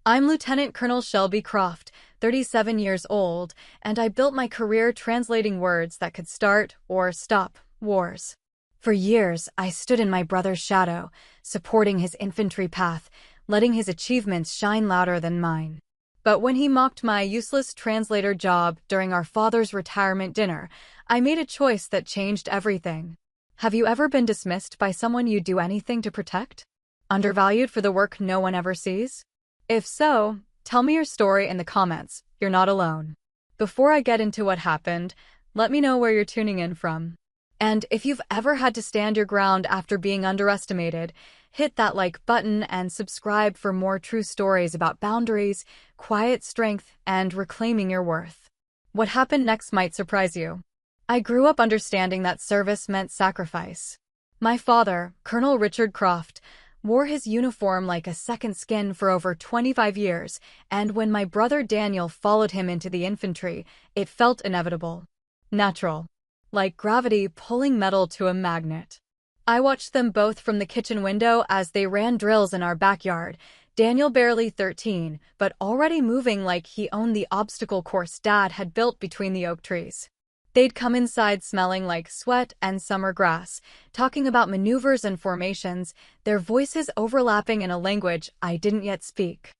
I'm Lieutenant Colonel Shelby Croft, 37 years old, and I built my career translating words that could start or stop wars. For years, I stood in my brother's shadow, supporting his infantry path, letting his achievements shine louder than mine. But when he mocked my useless translator job during our father's retirement dinner, I made a choice that changed everything. Have you ever been dismissed by someone you'd do anything to protect? Undervalued for the work no one ever sees? If so, tell me your story in the comments. You're not alone. Before I get into what happened, let me know where you're tuning in from. And if you've ever had to stand your ground after being underestimated, hit that like button and subscribe for more true stories about boundaries, quiet strength, and reclaiming your worth. What happened next might surprise you. I grew up understanding that service meant sacrifice. My father, Colonel Richard Croft, wore his uniform like a second skin for over 25 years, and when my brother Daniel followed him into the infantry, it felt inevitable. Natural. Like gravity pulling metal to a magnet. I watched them both from the kitchen window as they ran drills in our backyard, Daniel barely 13, but already moving like he owned the obstacle course Dad had built between the oak trees. They'd come inside smelling like sweat and summer grass, talking about maneuvers and formations, their voices overlapping in a language I didn't yet speak.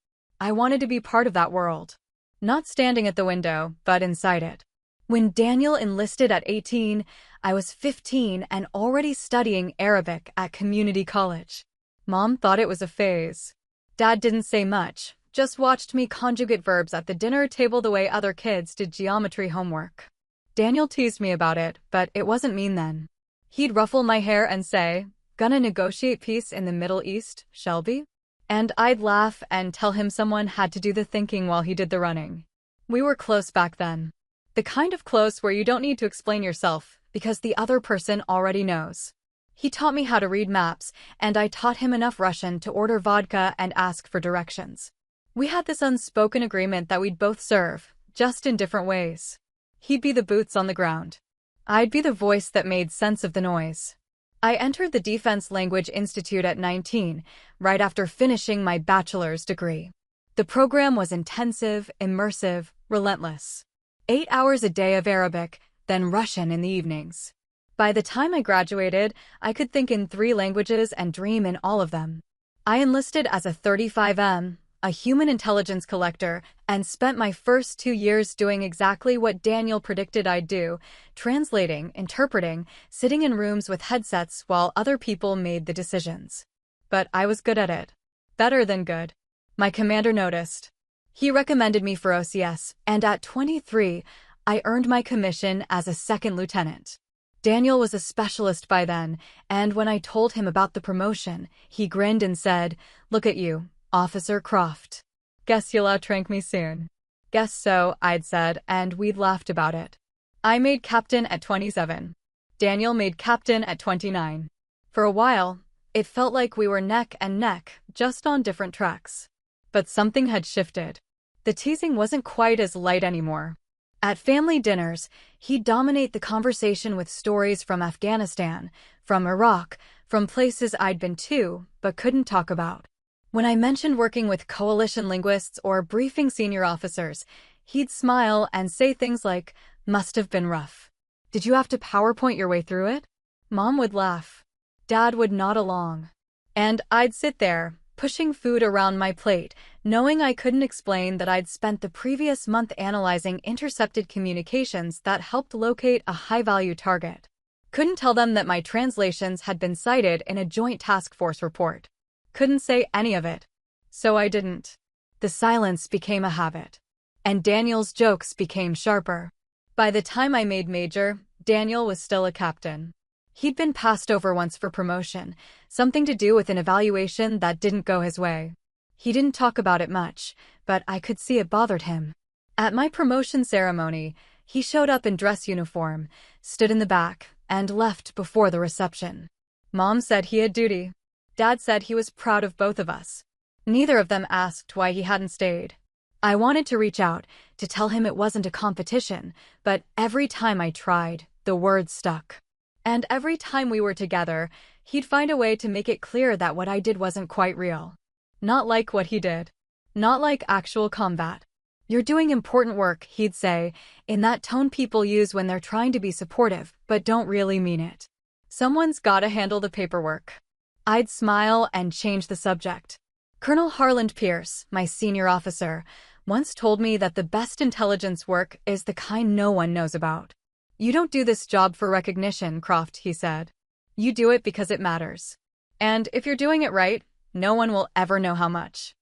I wanted to be part of that world. Not standing at the window, but inside it. When Daniel enlisted at 18, I was 15 and already studying Arabic at community college. Mom thought it was a phase. Dad didn't say much, just watched me conjugate verbs at the dinner table the way other kids did geometry homework. Daniel teased me about it, but it wasn't mean then. He'd ruffle my hair and say, "Gonna negotiate peace in the Middle East, Shelby?" And I'd laugh and tell him someone had to do the thinking while he did the running. We were close back then. The kind of close where you don't need to explain yourself, because the other person already knows. He taught me how to read maps, and I taught him enough Russian to order vodka and ask for directions. We had this unspoken agreement that we'd both serve, just in different ways. He'd be the boots on the ground. I'd be the voice that made sense of the noise. I entered the Defense Language Institute at 19, right after finishing my bachelor's degree. The program was intensive, immersive, relentless. 8 hours a day of Arabic, then Russian in the evenings. By the time I graduated, I could think in 3 languages and dream in all of them. I enlisted as a 35M, a human intelligence collector, and spent my first 2 years doing exactly what Daniel predicted I'd do, translating, interpreting, sitting in rooms with headsets while other people made the decisions. But I was good at it. Better than good. My commander noticed. He recommended me for OCS, and at 23, I earned my commission as a second lieutenant. Daniel was a specialist by then, and when I told him about the promotion, he grinned and said, "Look at you, Officer Croft. Guess you'll outrank me soon." "Guess so," I'd said, and we'd laughed about it. I made captain at 27. Daniel made captain at 29. For a while, it felt like we were neck and neck, just on different tracks. But something had shifted. The teasing wasn't quite as light anymore. At family dinners, he'd dominate the conversation with stories from Afghanistan, from Iraq, from places I'd been to, but couldn't talk about. When I mentioned working with coalition linguists or briefing senior officers, he'd smile and say things like, "Must have been rough. Did you have to PowerPoint your way through it?" Mom would laugh. Dad would nod along. And I'd sit there, pushing food around my plate, knowing I couldn't explain that I'd spent the previous month analyzing intercepted communications that helped locate a high-value target. Couldn't tell them that my translations had been cited in a joint task force report. Couldn't say any of it. So I didn't. The silence became a habit. And Daniel's jokes became sharper. By the time I made major, Daniel was still a captain. He'd been passed over once for promotion, something to do with an evaluation that didn't go his way. He didn't talk about it much, but I could see it bothered him. At my promotion ceremony, he showed up in dress uniform, stood in the back, and left before the reception. Mom said he had duty. Dad said he was proud of both of us. Neither of them asked why he hadn't stayed. I wanted to reach out, to tell him it wasn't a competition, but every time I tried, the words stuck. And every time we were together, he'd find a way to make it clear that what I did wasn't quite real. Not like what he did. Not like actual combat. You're doing important work, he'd say, in that tone people use when they're trying to be supportive, but don't really mean it. Someone's gotta handle the paperwork. I'd smile and change the subject. Colonel Harland Pierce, my senior officer, once told me that the best intelligence work is the kind no one knows about. You don't do this job for recognition, Croft, he said. You do it because it matters. And if you're doing it right, no one will ever know how much.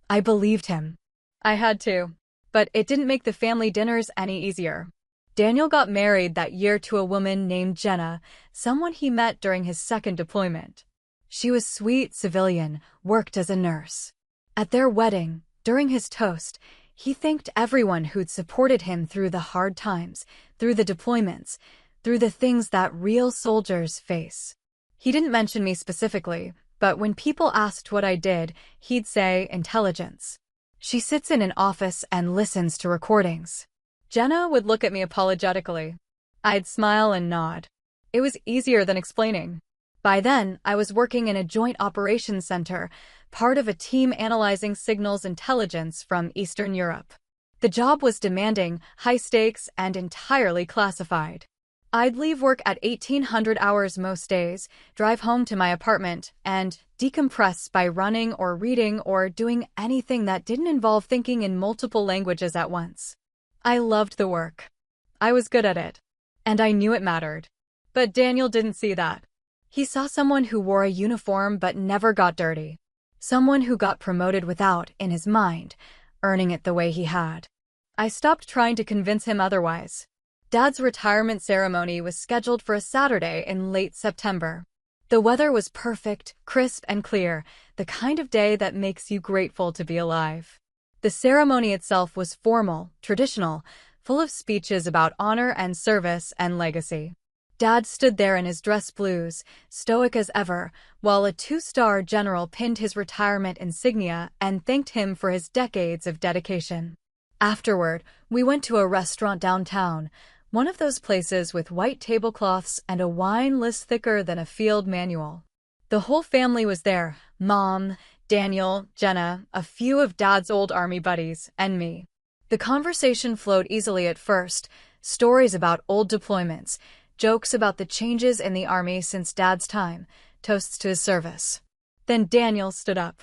I believed him. I had to. But it didn't make the family dinners any easier. Daniel got married that year to a woman named Jenna, someone he met during his second deployment. She was sweet, civilian, worked as a nurse. At their wedding, during his toast, he thanked everyone who'd supported him through the hard times, through the deployments, through the things that real soldiers face. He didn't mention me specifically, but when people asked what I did, he'd say intelligence. She sits in an office and listens to recordings. Jenna would look at me apologetically. I'd smile and nod. It was easier than explaining. By then, I was working in a joint operations center, part of a team analyzing signals intelligence from Eastern Europe. The job was demanding, high stakes, and entirely classified. I'd leave work at 1800 hours most days, drive home to my apartment, and decompress by running or reading or doing anything that didn't involve thinking in multiple languages at once. I loved the work. I was good at it. And I knew it mattered. But Daniel didn't see that. He saw someone who wore a uniform but never got dirty. Someone who got promoted without, in his mind, earning it the way he had. I stopped trying to convince him otherwise. Dad's retirement ceremony was scheduled for a Saturday in late September. The weather was perfect, crisp and clear, the kind of day that makes you grateful to be alive. The ceremony itself was formal, traditional, full of speeches about honor and service and legacy. Dad stood there in his dress blues, stoic as ever, while a two-star general pinned his retirement insignia and thanked him for his decades of dedication. Afterward, we went to a restaurant downtown, one of those places with white tablecloths and a wine list thicker than a field manual. The whole family was there, Mom, Daniel, Jenna, a few of Dad's old army buddies, and me. The conversation flowed easily at first, stories about old deployments, jokes about the changes in the army since Dad's time, toasts to his service. Then Daniel stood up.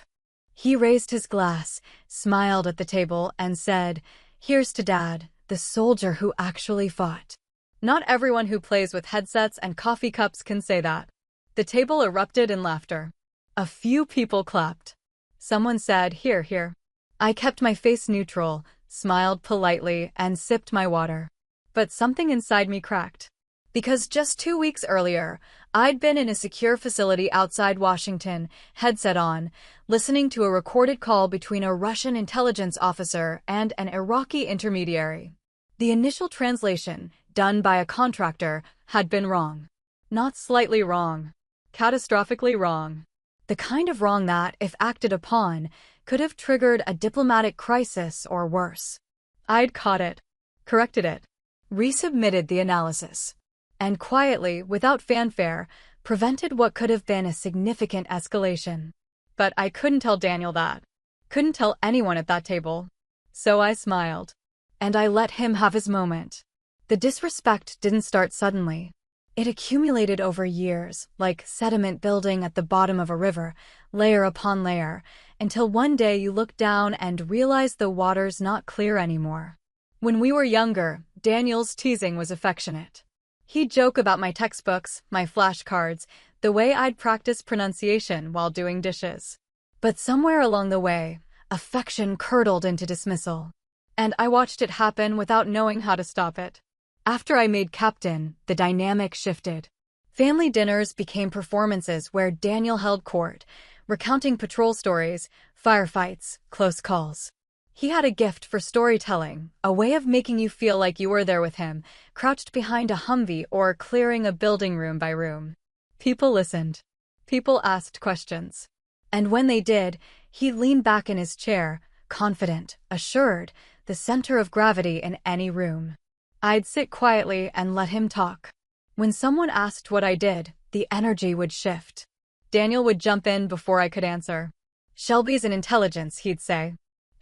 He raised his glass, smiled at the table, and said, "Here's to Dad, the soldier who actually fought." Not everyone who plays with headsets and coffee cups can say that. The table erupted in laughter. A few people clapped. Someone said, "Here, here." I kept my face neutral, smiled politely, and sipped my water. But something inside me cracked. Because just 2 weeks earlier, I'd been in a secure facility outside Washington, headset on, listening to a recorded call between a Russian intelligence officer and an Iraqi intermediary. The initial translation, done by a contractor, had been wrong. Not slightly wrong. Catastrophically wrong. The kind of wrong that, if acted upon, could have triggered a diplomatic crisis or worse. I'd caught it, corrected it, resubmitted the analysis, and quietly, without fanfare, prevented what could have been a significant escalation. But I couldn't tell Daniel that. Couldn't tell anyone at that table. So I smiled. And I let him have his moment. The disrespect didn't start suddenly. It accumulated over years, like sediment building at the bottom of a river, layer upon layer, until one day you look down and realize the water's not clear anymore. When we were younger, Daniel's teasing was affectionate. He'd joke about my textbooks, my flashcards, the way I'd practice pronunciation while doing dishes. But somewhere along the way, affection curdled into dismissal. And I watched it happen without knowing how to stop it. After I made captain, the dynamic shifted. Family dinners became performances where Daniel held court, recounting patrol stories, firefights, close calls. He had a gift for storytelling, a way of making you feel like you were there with him, crouched behind a Humvee or clearing a building room by room. People listened. People asked questions. And when they did, he'd lean back in his chair, confident, assured, the center of gravity in any room. I'd sit quietly and let him talk. When someone asked what I did, the energy would shift. Daniel would jump in before I could answer. "Shelby's in intelligence," he'd say.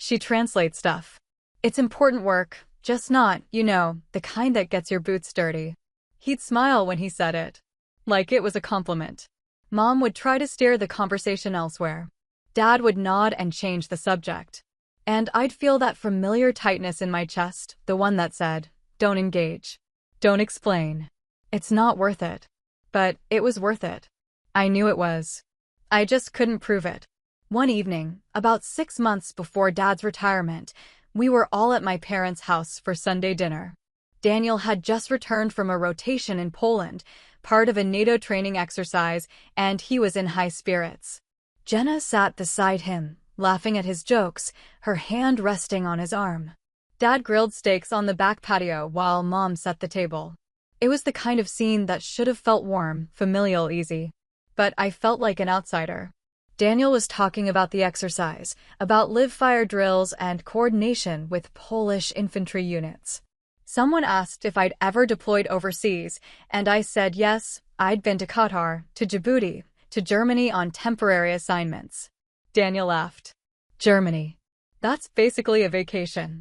She translates stuff. It's important work, just not, the kind that gets your boots dirty. He'd smile when he said it, like it was a compliment. Mom would try to steer the conversation elsewhere. Dad would nod and change the subject. And I'd feel that familiar tightness in my chest, the one that said, don't engage. Don't explain. It's not worth it. But it was worth it. I knew it was. I just couldn't prove it. One evening, about 6 months before Dad's retirement, we were all at my parents' house for Sunday dinner. Daniel had just returned from a rotation in Poland, part of a NATO training exercise, and he was in high spirits. Jenna sat beside him, laughing at his jokes, her hand resting on his arm. Dad grilled steaks on the back patio while Mom set the table. It was the kind of scene that should have felt warm, familial, easy. But I felt like an outsider. Daniel was talking about the exercise, about live-fire drills and coordination with Polish infantry units. Someone asked if I'd ever deployed overseas, and I said yes, I'd been to Qatar, to Djibouti, to Germany on temporary assignments. Daniel laughed. Germany. That's basically a vacation.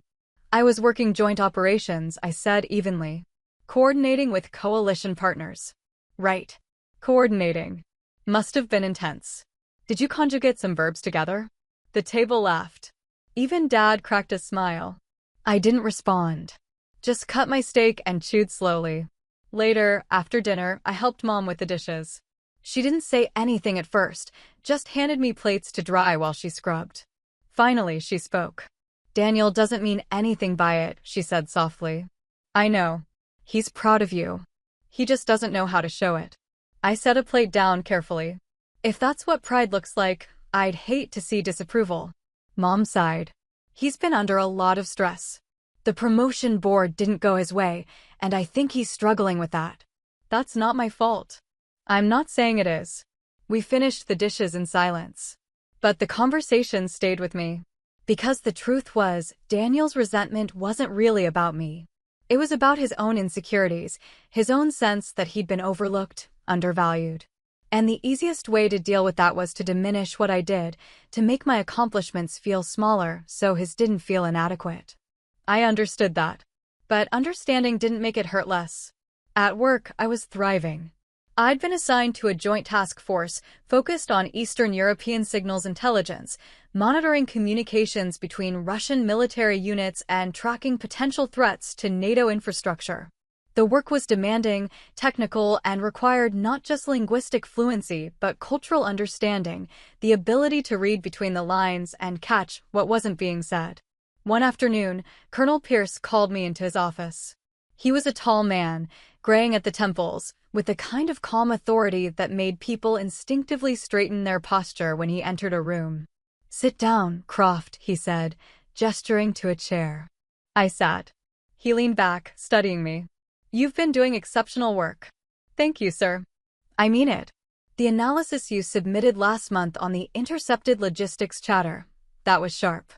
I was working joint operations, I said evenly. Coordinating with coalition partners. Right. Coordinating. Must have been intense. Did you conjugate some verbs together? The table laughed. Even Dad cracked a smile. I didn't respond. Just cut my steak and chewed slowly. Later, after dinner, I helped Mom with the dishes. She didn't say anything at first, just handed me plates to dry while she scrubbed. Finally, she spoke. Daniel doesn't mean anything by it, she said softly. I know. He's proud of you. He just doesn't know how to show it. I set a plate down carefully. If that's what pride looks like, I'd hate to see disapproval. Mom sighed. He's been under a lot of stress. The promotion board didn't go his way, and I think he's struggling with that. That's not my fault. I'm not saying it is. We finished the dishes in silence. But the conversation stayed with me. Because the truth was, Daniel's resentment wasn't really about me. It was about his own insecurities, his own sense that he'd been overlooked, undervalued. And the easiest way to deal with that was to diminish what I did, to make my accomplishments feel smaller so his didn't feel inadequate. I understood that. But understanding didn't make it hurt less. At work, I was thriving. I'd been assigned to a joint task force focused on Eastern European signals intelligence, monitoring communications between Russian military units and tracking potential threats to NATO infrastructure. The work was demanding, technical, and required not just linguistic fluency but cultural understanding, the ability to read between the lines and catch what wasn't being said. One afternoon, Colonel Pierce called me into his office. He was a tall man, graying at the temples, with the kind of calm authority that made people instinctively straighten their posture when he entered a room. Sit down, Croft, he said, gesturing to a chair. I sat. He leaned back, studying me. You've been doing exceptional work. Thank you, sir. I mean it. The analysis you submitted last month on the intercepted logistics chatter, that was sharp.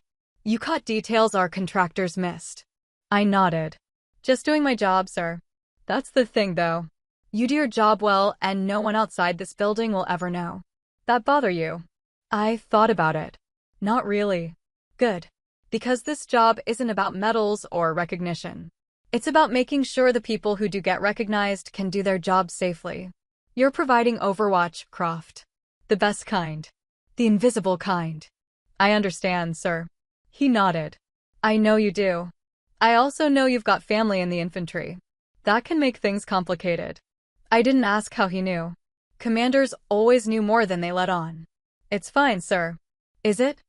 You caught details our contractors missed. I nodded. Just doing my job, sir. That's the thing, though. You do your job well, and no one outside this building will ever know. That bother you? I thought about it. Not really. Good. Because this job isn't about medals or recognition. It's about making sure the people who do get recognized can do their jobs safely. You're providing Overwatch, Croft. The best kind. The invisible kind. I understand, sir. He nodded. I know you do. I also know you've got family in the infantry. That can make things complicated. I didn't ask how he knew. Commanders always knew more than they let on. It's fine, sir. Is it?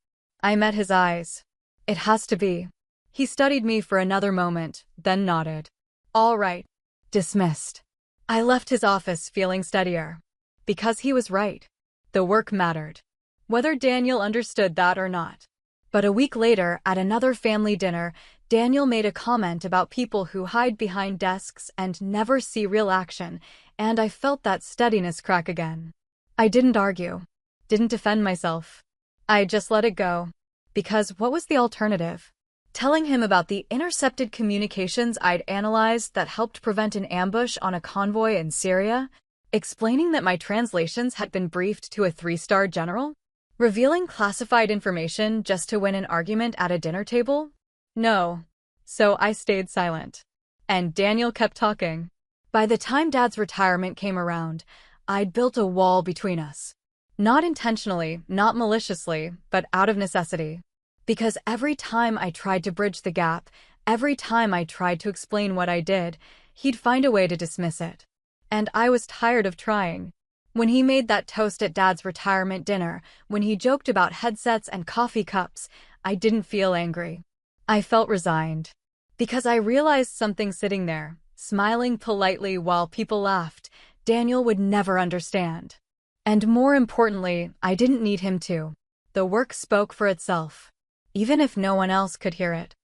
I met his eyes. It has to be. He studied me for another moment, then nodded. All right. Dismissed. I left his office feeling steadier. Because he was right. The work mattered. Whether Daniel understood that or not. But a week later, at another family dinner, Daniel made a comment about people who hide behind desks and never see real action, and I felt that steadiness crack again. I didn't argue. Didn't defend myself. I just let it go. Because what was the alternative? Telling him about the intercepted communications I'd analyzed that helped prevent an ambush on a convoy in Syria? Explaining that my translations had been briefed to a 3-star general? Revealing classified information just to win an argument at a dinner table? No. So I stayed silent. And Daniel kept talking. By the time Dad's retirement came around, I'd built a wall between us. Not intentionally, not maliciously, but out of necessity. Because every time I tried to bridge the gap, every time I tried to explain what I did, he'd find a way to dismiss it. And I was tired of trying. When he made that toast at Dad's retirement dinner, when he joked about headsets and coffee cups, I didn't feel angry. I felt resigned. Because I realized something sitting there, smiling politely while people laughed, Daniel would never understand. And more importantly, I didn't need him to. The work spoke for itself, even if no one else could hear it.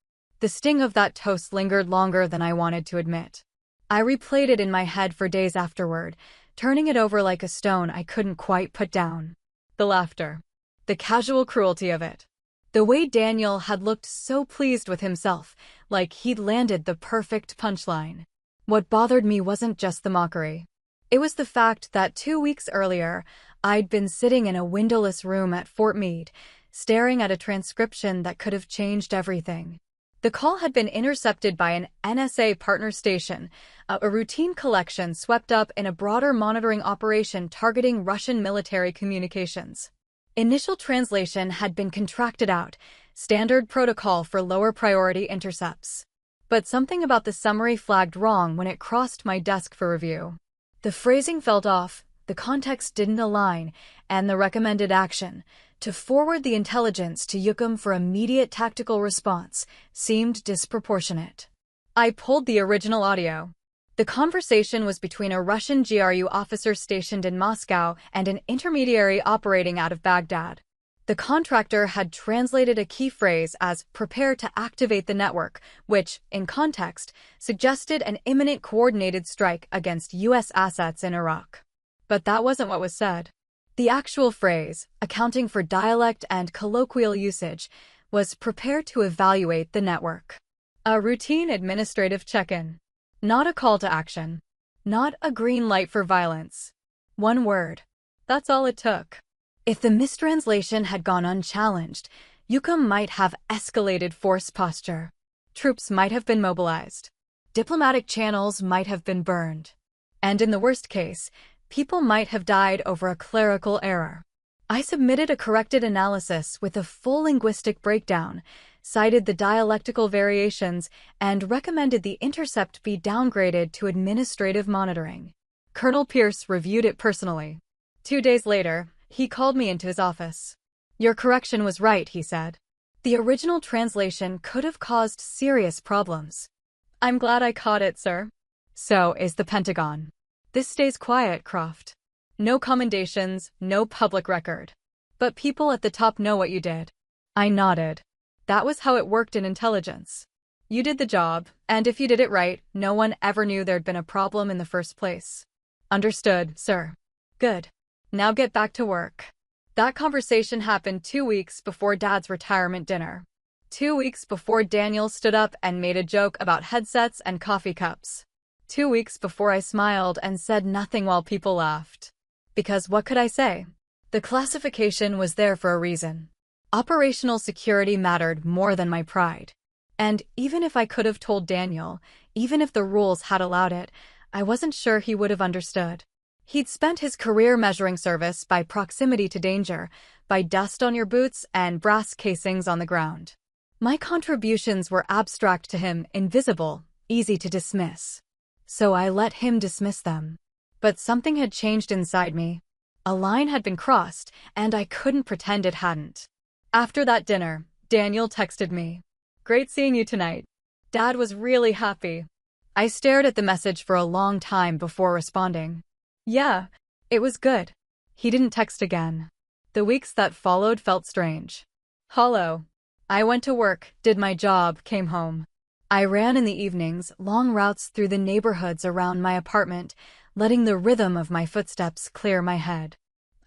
The sting of that toast lingered longer than I wanted to admit. I replayed it in my head for days afterward, turning it over like a stone I couldn't quite put down. The laughter. The casual cruelty of it. The way Daniel had looked so pleased with himself, like he'd landed the perfect punchline. What bothered me wasn't just the mockery. It was the fact that 2 weeks earlier, I'd been sitting in a windowless room at Fort Meade, staring at a transcription that could have changed everything. The call had been intercepted by an NSA partner station, a routine collection swept up in a broader monitoring operation targeting Russian military communications. Initial translation had been contracted out, standard protocol for lower priority intercepts. But something about the summary flagged wrong when it crossed my desk for review. The phrasing felt off, the context didn't align, and the recommended action, to forward the intelligence to Yukum for immediate tactical response, seemed disproportionate. I pulled the original audio. The conversation was between a Russian GRU officer stationed in Moscow and an intermediary operating out of Baghdad. The contractor had translated a key phrase as "prepare to activate the network," which, in context, suggested an imminent coordinated strike against U.S. assets in Iraq. But that wasn't what was said. The actual phrase, accounting for dialect and colloquial usage, was "prepare to evaluate the network." A routine administrative check-in. Not a call to action. Not a green light for violence. One word. That's all it took. If the mistranslation had gone unchallenged, Yukum might have escalated force posture. Troops might have been mobilized. Diplomatic channels might have been burned. And in the worst case, people might have died over a clerical error. I submitted a corrected analysis with a full linguistic breakdown, cited the dialectical variations, and recommended the intercept be downgraded to administrative monitoring. Colonel Pierce reviewed it personally. 2 days later, he called me into his office. "Your correction was right," he said. "The original translation could have caused serious problems." "I'm glad I caught it, sir." So is the Pentagon. This stays quiet, Croft. No commendations, no public record. But people at the top know what you did. I nodded. That was how it worked in intelligence. You did the job, and if you did it right, no one ever knew there'd been a problem in the first place. Understood, sir. Good. Now get back to work. That conversation happened 2 weeks before Dad's retirement dinner. 2 weeks before Daniel stood up and made a joke about headsets and coffee cups. 2 weeks before I smiled and said nothing while people laughed. Because what could I say? The classification was there for a reason. Operational security mattered more than my pride. And even if I could have told Daniel, even if the rules had allowed it, I wasn't sure he would have understood. He'd spent his career measuring service by proximity to danger, by dust on your boots and brass casings on the ground. My contributions were abstract to him, invisible, easy to dismiss. So I let him dismiss them. But something had changed inside me. A line had been crossed, and I couldn't pretend it hadn't. After that dinner, Daniel texted me. "Great seeing you tonight." Dad was really happy. I stared at the message for a long time before responding. Yeah, it was good. He didn't text again. The weeks that followed felt strange. Hollow. I went to work, did my job, came home. I ran in the evenings, long routes through the neighborhoods around my apartment, letting the rhythm of my footsteps clear my head.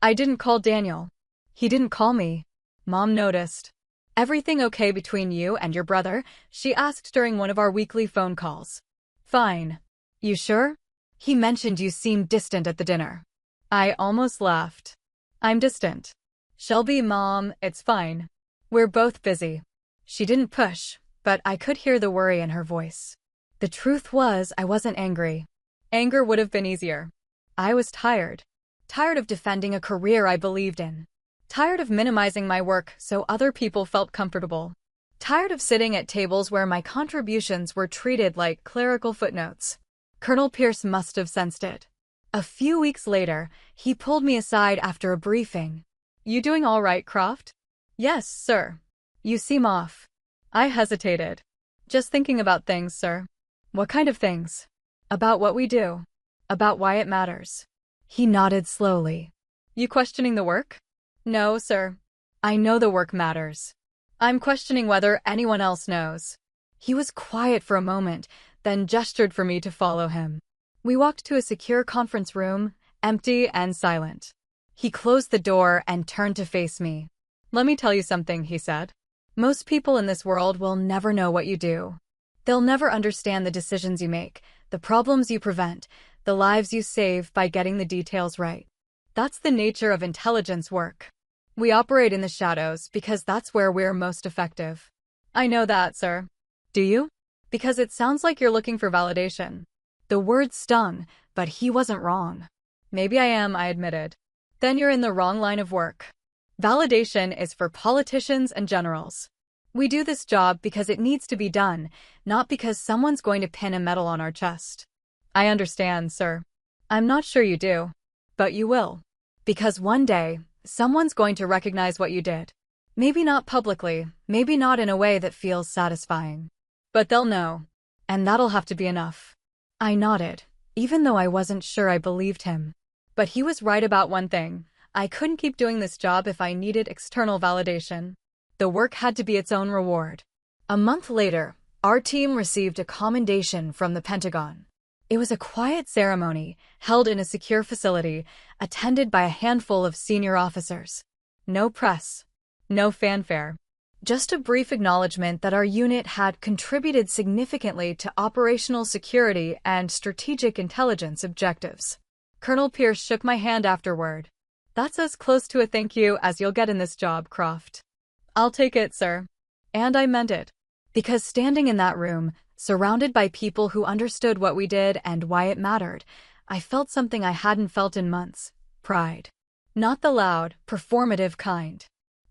I didn't call Daniel. He didn't call me. Mom noticed. "Everything okay between you and your brother?" she asked during one of our weekly phone calls. "Fine. You sure? He mentioned you seemed distant at the dinner." I almost laughed. I'm distant. Shelby, Mom, it's fine. We're both busy. She didn't push, but I could hear the worry in her voice. The truth was, I wasn't angry. Anger would have been easier. I was tired. Tired of defending a career I believed in. Tired of minimizing my work so other people felt comfortable. Tired of sitting at tables where my contributions were treated like clerical footnotes. Colonel Pierce must have sensed it. A few weeks later, he pulled me aside after a briefing. "You doing all right, Croft?" "Yes, sir." "You seem off." I hesitated. "Just thinking about things, sir." "What kind of things?" "About what we do. About why it matters." He nodded slowly. "You questioning the work?" "No, sir. I know the work matters. I'm questioning whether anyone else knows." He was quiet for a moment, then gestured for me to follow him. We walked to a secure conference room, empty and silent. He closed the door and turned to face me. "Let me tell you something," he said. "Most people in this world will never know what you do. They'll never understand the decisions you make, the problems you prevent, the lives you save by getting the details right. That's the nature of intelligence work. We operate in the shadows because that's where we're most effective." "I know that, sir." "Do you?" "Because it sounds like you're looking for validation." The word stung, but he wasn't wrong. "Maybe I am," I admitted. "Then you're in the wrong line of work. Validation is for politicians and generals. We do this job because it needs to be done, not because someone's going to pin a medal on our chest." "I understand, sir." "I'm not sure you do. But you will. Because one day, someone's going to recognize what you did. Maybe not publicly, maybe not in a way that feels satisfying. But they'll know. And that'll have to be enough." I nodded, even though I wasn't sure I believed him. But he was right about one thing. I couldn't keep doing this job if I needed external validation. The work had to be its own reward. A month later, our team received a commendation from the Pentagon. It was a quiet ceremony, held in a secure facility, attended by a handful of senior officers. No press. No fanfare. Just a brief acknowledgement that our unit had contributed significantly to operational security and strategic intelligence objectives. Colonel Pierce shook my hand afterward. "That's as close to a thank you as you'll get in this job, Croft." "I'll take it, sir." And I meant it. Because standing in that room, surrounded by people who understood what we did and why it mattered, I felt something I hadn't felt in months: pride. Not the loud, performative kind.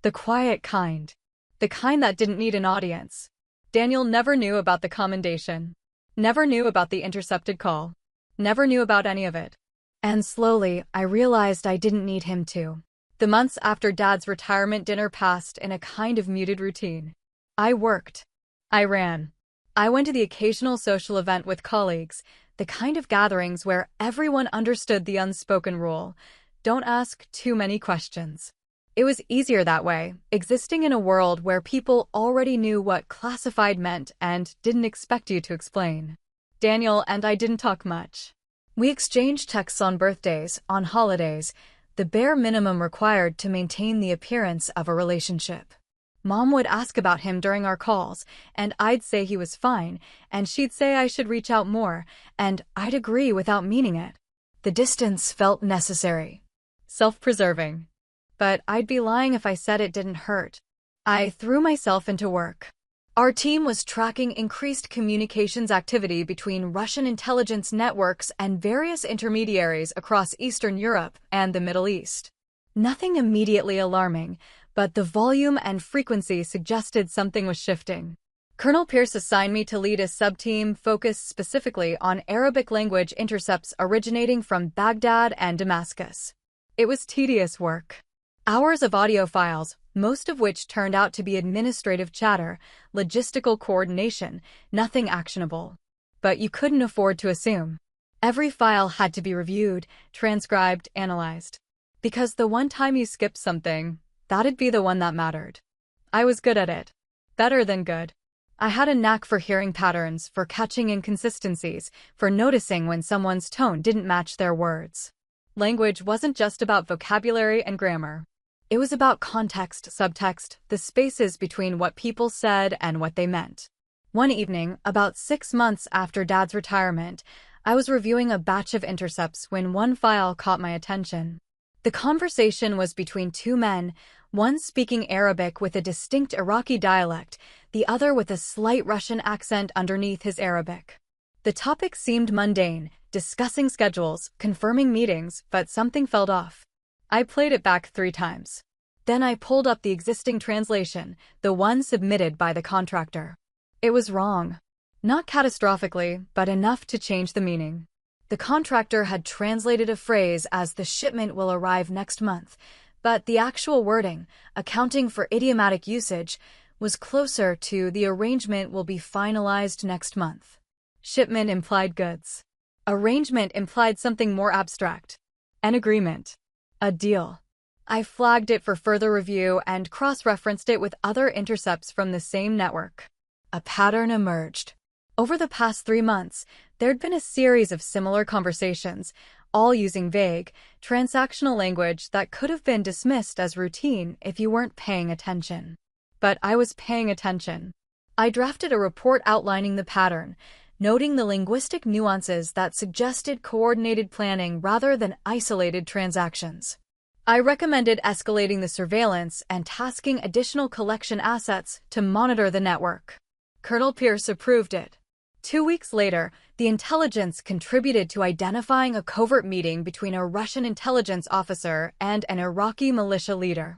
The quiet kind. The kind that didn't need an audience. Daniel never knew about the commendation. Never knew about the intercepted call. Never knew about any of it. And slowly, I realized I didn't need him to. The months after Dad's retirement dinner passed in a kind of muted routine. I worked. I ran. I went to the occasional social event with colleagues, the kind of gatherings where everyone understood the unspoken rule: don't ask too many questions. It was easier that way, existing in a world where people already knew what classified meant and didn't expect you to explain. Daniel and I didn't talk much. We exchanged texts on birthdays, on holidays, the bare minimum required to maintain the appearance of a relationship. Mom would ask about him during our calls, and I'd say he was fine, and she'd say I should reach out more, and I'd agree without meaning it. The distance felt necessary. Self-preserving. But I'd be lying if I said it didn't hurt. I threw myself into work. Our team was tracking increased communications activity between Russian intelligence networks and various intermediaries across Eastern Europe and the Middle East. Nothing immediately alarming, but the volume and frequency suggested something was shifting. Colonel Pierce assigned me to lead a sub-team focused specifically on Arabic language intercepts originating from Baghdad and Damascus. It was tedious work. Hours of audio files, most of which turned out to be administrative chatter, logistical coordination, nothing actionable. But you couldn't afford to assume. Every file had to be reviewed, transcribed, analyzed. Because the one time you skipped something, that'd be the one that mattered. I was good at it. Better than good. I had a knack for hearing patterns, for catching inconsistencies, for noticing when someone's tone didn't match their words. Language wasn't just about vocabulary and grammar. It was about context, subtext, the spaces between what people said and what they meant. One evening, about 6 months after Dad's retirement, I was reviewing a batch of intercepts when one file caught my attention. The conversation was between two men, one speaking Arabic with a distinct Iraqi dialect, the other with a slight Russian accent underneath his Arabic. The topic seemed mundane, discussing schedules, confirming meetings, but something felt off. I played it back 3 times. Then I pulled up the existing translation, the one submitted by the contractor. It was wrong. Not catastrophically, but enough to change the meaning. The contractor had translated a phrase as "the shipment will arrive next month," but the actual wording, accounting for idiomatic usage, was closer to "the arrangement will be finalized next month." Shipment implied goods. Arrangement implied something more abstract. An agreement. A deal. I flagged it for further review and cross-referenced it with other intercepts from the same network. A pattern emerged. Over the past 3 months, there'd been a series of similar conversations, all using vague, transactional language that could have been dismissed as routine if you weren't paying attention. But I was paying attention. I drafted a report outlining the pattern, noting the linguistic nuances that suggested coordinated planning rather than isolated transactions. I recommended escalating the surveillance and tasking additional collection assets to monitor the network. Colonel Pierce approved it. 2 weeks later, the intelligence contributed to identifying a covert meeting between a Russian intelligence officer and an Iraqi militia leader.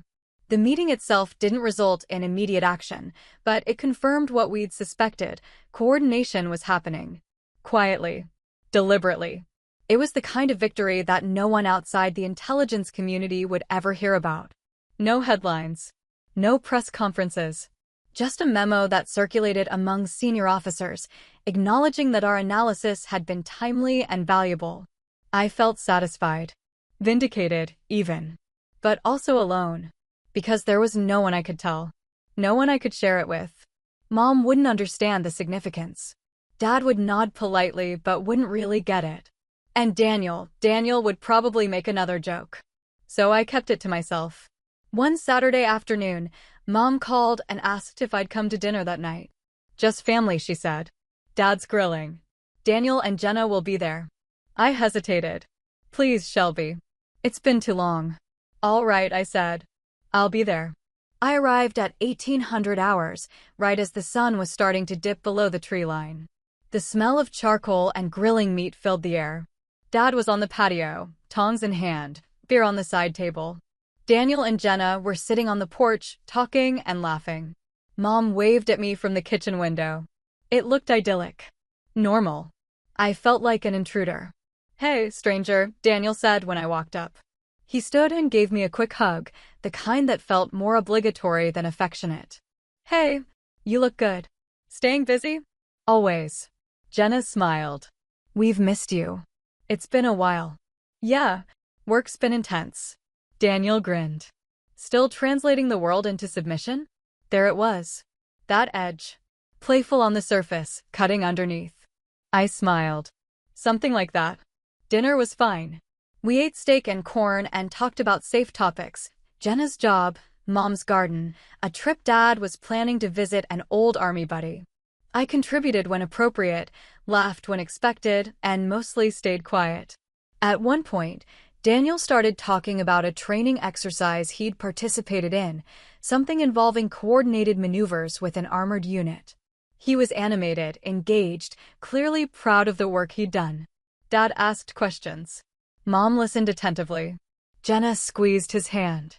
The meeting itself didn't result in immediate action, but it confirmed what we'd suspected: coordination was happening. Quietly. Deliberately. It was the kind of victory that no one outside the intelligence community would ever hear about. No headlines. No press conferences. Just a memo that circulated among senior officers, acknowledging that our analysis had been timely and valuable. I felt satisfied. Vindicated, even. But also alone. Because there was no one I could tell. No one I could share it with. Mom wouldn't understand the significance. Dad would nod politely but wouldn't really get it. And Daniel would probably make another joke. So I kept it to myself. One Saturday afternoon, Mom called and asked if I'd come to dinner that night. "Just family," she said. "Dad's grilling. Daniel and Jenna will be there." I hesitated. "Please, Shelby. It's been too long." "All right," I said. "I'll be there." I arrived at 1800 hours, right as the sun was starting to dip below the tree line. The smell of charcoal and grilling meat filled the air. Dad was on the patio, tongs in hand, beer on the side table. Daniel and Jenna were sitting on the porch, talking and laughing. Mom waved at me from the kitchen window. It looked idyllic. Normal. I felt like an intruder. "Hey, stranger," Daniel said when I walked up. He stood and gave me a quick hug, the kind that felt more obligatory than affectionate. "Hey, you look good. Staying busy?" "Always." Jenna smiled. "We've missed you. It's been a while." "Yeah, work's been intense." Daniel grinned. Still translating the world into submission? There it was. That edge. Playful on the surface, cutting underneath. I smiled. Something like that. Dinner was fine. We ate steak and corn and talked about safe topics: Jenna's job, Mom's garden, a trip Dad was planning to visit an old army buddy. I contributed when appropriate, laughed when expected, and mostly stayed quiet. At one point, Daniel started talking about a training exercise he'd participated in, something involving coordinated maneuvers with an armored unit. He was animated, engaged, clearly proud of the work he'd done. Dad asked questions. Mom listened attentively. Jenna squeezed his hand.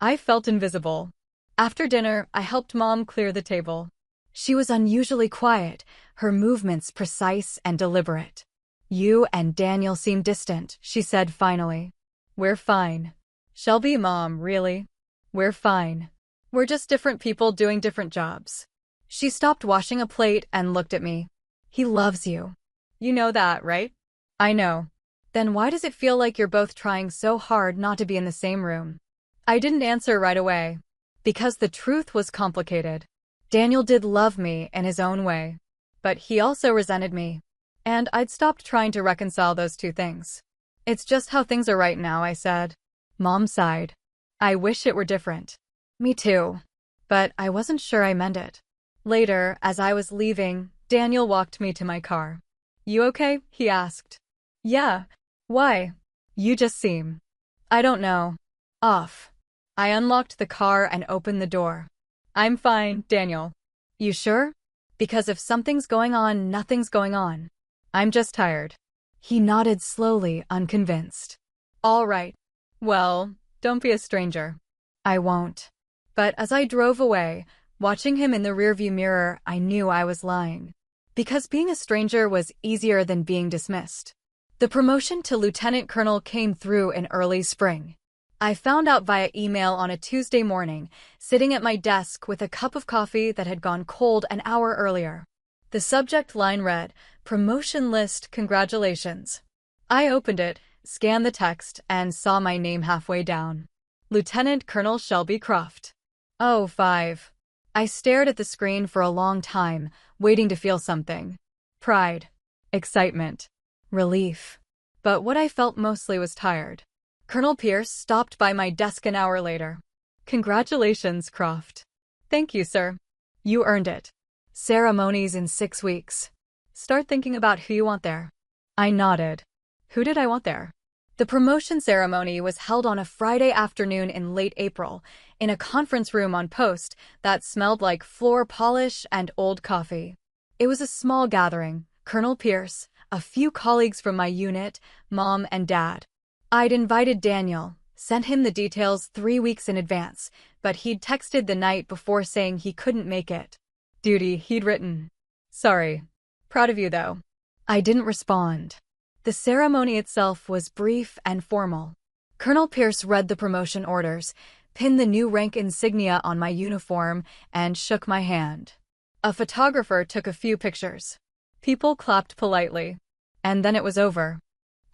I felt invisible. After dinner, I helped Mom clear the table. She was unusually quiet, her movements precise and deliberate. "You and Daniel seem distant," she said finally. "We're fine." "Shelby, Mom, really? We're fine. We're just different people doing different jobs." She stopped washing a plate and looked at me. "He loves you. You know that, right?" "I know." "Then why does it feel like you're both trying so hard not to be in the same room?" I didn't answer right away. Because the truth was complicated. Daniel did love me in his own way. But he also resented me. And I'd stopped trying to reconcile those two things. "It's just how things are right now," I said. Mom sighed. "I wish it were different." Me too. But I wasn't sure I meant it. Later, as I was leaving, Daniel walked me to my car. "You okay?" he asked. "Yeah. Why?" "You just seem I don't know. Off. I unlocked the car and opened the door. I'm fine, Daniel. You sure? Because if something's going on, nothing's going on. I'm just tired. He nodded slowly, unconvinced. All right. Well, don't be a stranger. I won't. But as I drove away, watching him in the rearview mirror, I knew I was lying. Because being a stranger was easier than being dismissed. The promotion to lieutenant colonel came through in early spring. I found out via email on a Tuesday morning, sitting at my desk with a cup of coffee that had gone cold an hour earlier. The subject line read, "Promotion list, congratulations." I opened it, scanned the text, and saw my name halfway down. Lieutenant Colonel Shelby Croft. Oh, 5. I stared at the screen for a long time, waiting to feel something. Pride. Excitement. Relief. But what I felt mostly was tired. Colonel Pierce stopped by my desk an hour later. Congratulations, Croft. Thank you, sir. You earned it. Ceremonies in 6 weeks. Start thinking about who you want there. I nodded. Who did I want there? The promotion ceremony was held on a Friday afternoon in late April, in a conference room on post that smelled like floor polish and old coffee. It was a small gathering, Colonel Pierce, a few colleagues from my unit, Mom and Dad. I'd invited Daniel, sent him the details 3 weeks in advance, but he'd texted the night before saying he couldn't make it. Duty, he'd written. Sorry. Proud of you, though. I didn't respond. The ceremony itself was brief and formal. Colonel Pierce read the promotion orders, pinned the new rank insignia on my uniform, and shook my hand. A photographer took a few pictures. People clapped politely. And then it was over.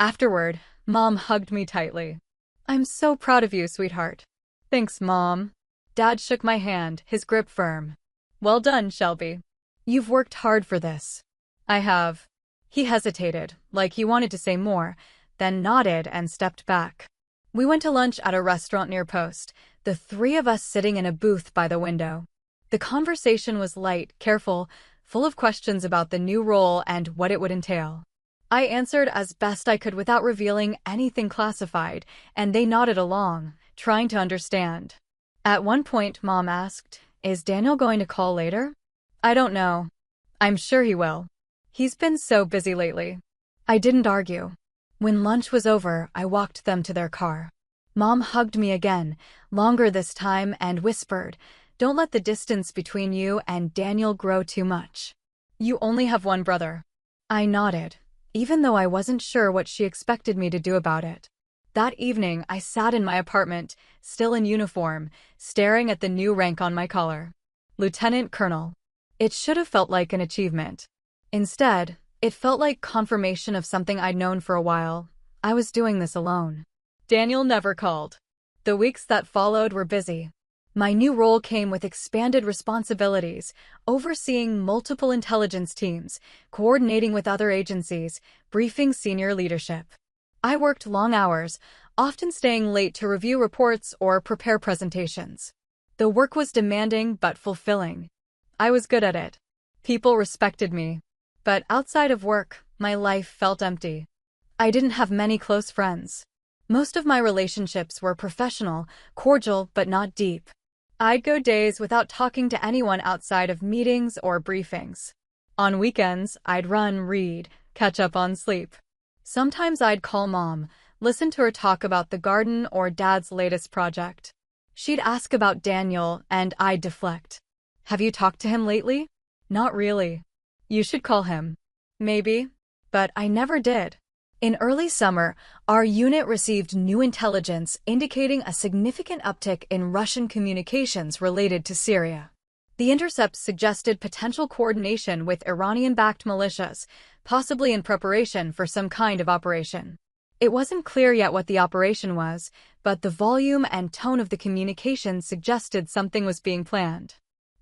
Afterward, Mom hugged me tightly. I'm so proud of you, sweetheart. Thanks, Mom. Dad shook my hand, his grip firm. Well done, Shelby. You've worked hard for this. I have. He hesitated, like he wanted to say more, then nodded and stepped back. We went to lunch at a restaurant near Post, the 3 of us sitting in a booth by the window. The conversation was light, careful, full of questions about the new role and what it would entail. I answered as best I could without revealing anything classified, and they nodded along, trying to understand. At one point, Mom asked, "Is Daniel going to call later?" I don't know. I'm sure he will. He's been so busy lately. I didn't argue. When lunch was over, I walked them to their car. Mom hugged me again, longer this time, and whispered, "Don't let the distance between you and Daniel grow too much. You only have one brother." I nodded, even though I wasn't sure what she expected me to do about it. That evening, I sat in my apartment, still in uniform, staring at the new rank on my collar. Lieutenant Colonel. It should have felt like an achievement. Instead, it felt like confirmation of something I'd known for a while. I was doing this alone. Daniel never called. The weeks that followed were busy. My new role came with expanded responsibilities, overseeing multiple intelligence teams, coordinating with other agencies, briefing senior leadership. I worked long hours, often staying late to review reports or prepare presentations. The work was demanding but fulfilling. I was good at it. People respected me. But outside of work, my life felt empty. I didn't have many close friends. Most of my relationships were professional, cordial, but not deep. I'd go days without talking to anyone outside of meetings or briefings. On weekends, I'd run, read, catch up on sleep. Sometimes I'd call Mom, listen to her talk about the garden or Dad's latest project. She'd ask about Daniel, and I'd deflect. Have you talked to him lately? Not really. You should call him. Maybe. But I never did. In early summer, our unit received new intelligence indicating a significant uptick in Russian communications related to Syria. The intercepts suggested potential coordination with Iranian-backed militias, possibly in preparation for some kind of operation. It wasn't clear yet what the operation was, but the volume and tone of the communication suggested something was being planned.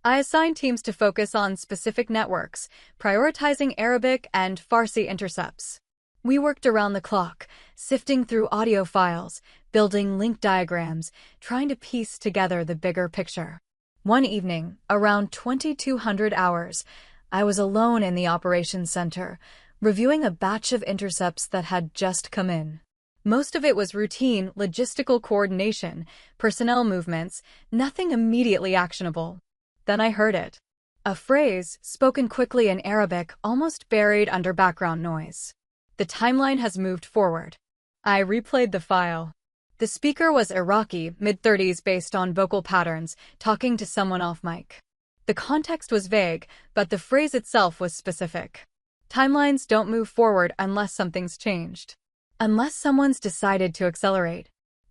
I assigned teams to focus on specific networks, prioritizing Arabic and Farsi intercepts. We worked around the clock, sifting through audio files, building link diagrams, trying to piece together the bigger picture. One evening, around 2200 hours, I was alone in the operations center, reviewing a batch of intercepts that had just come in. Most of it was routine, logistical coordination, personnel movements, nothing immediately actionable. Then I heard it. A phrase, spoken quickly in Arabic, almost buried under background noise. The timeline has moved forward. I replayed the file. The speaker was Iraqi, mid-30s based on vocal patterns, talking to someone off mic. The context was vague, but the phrase itself was specific. Timelines don't move forward unless something's changed. Unless someone's decided to accelerate.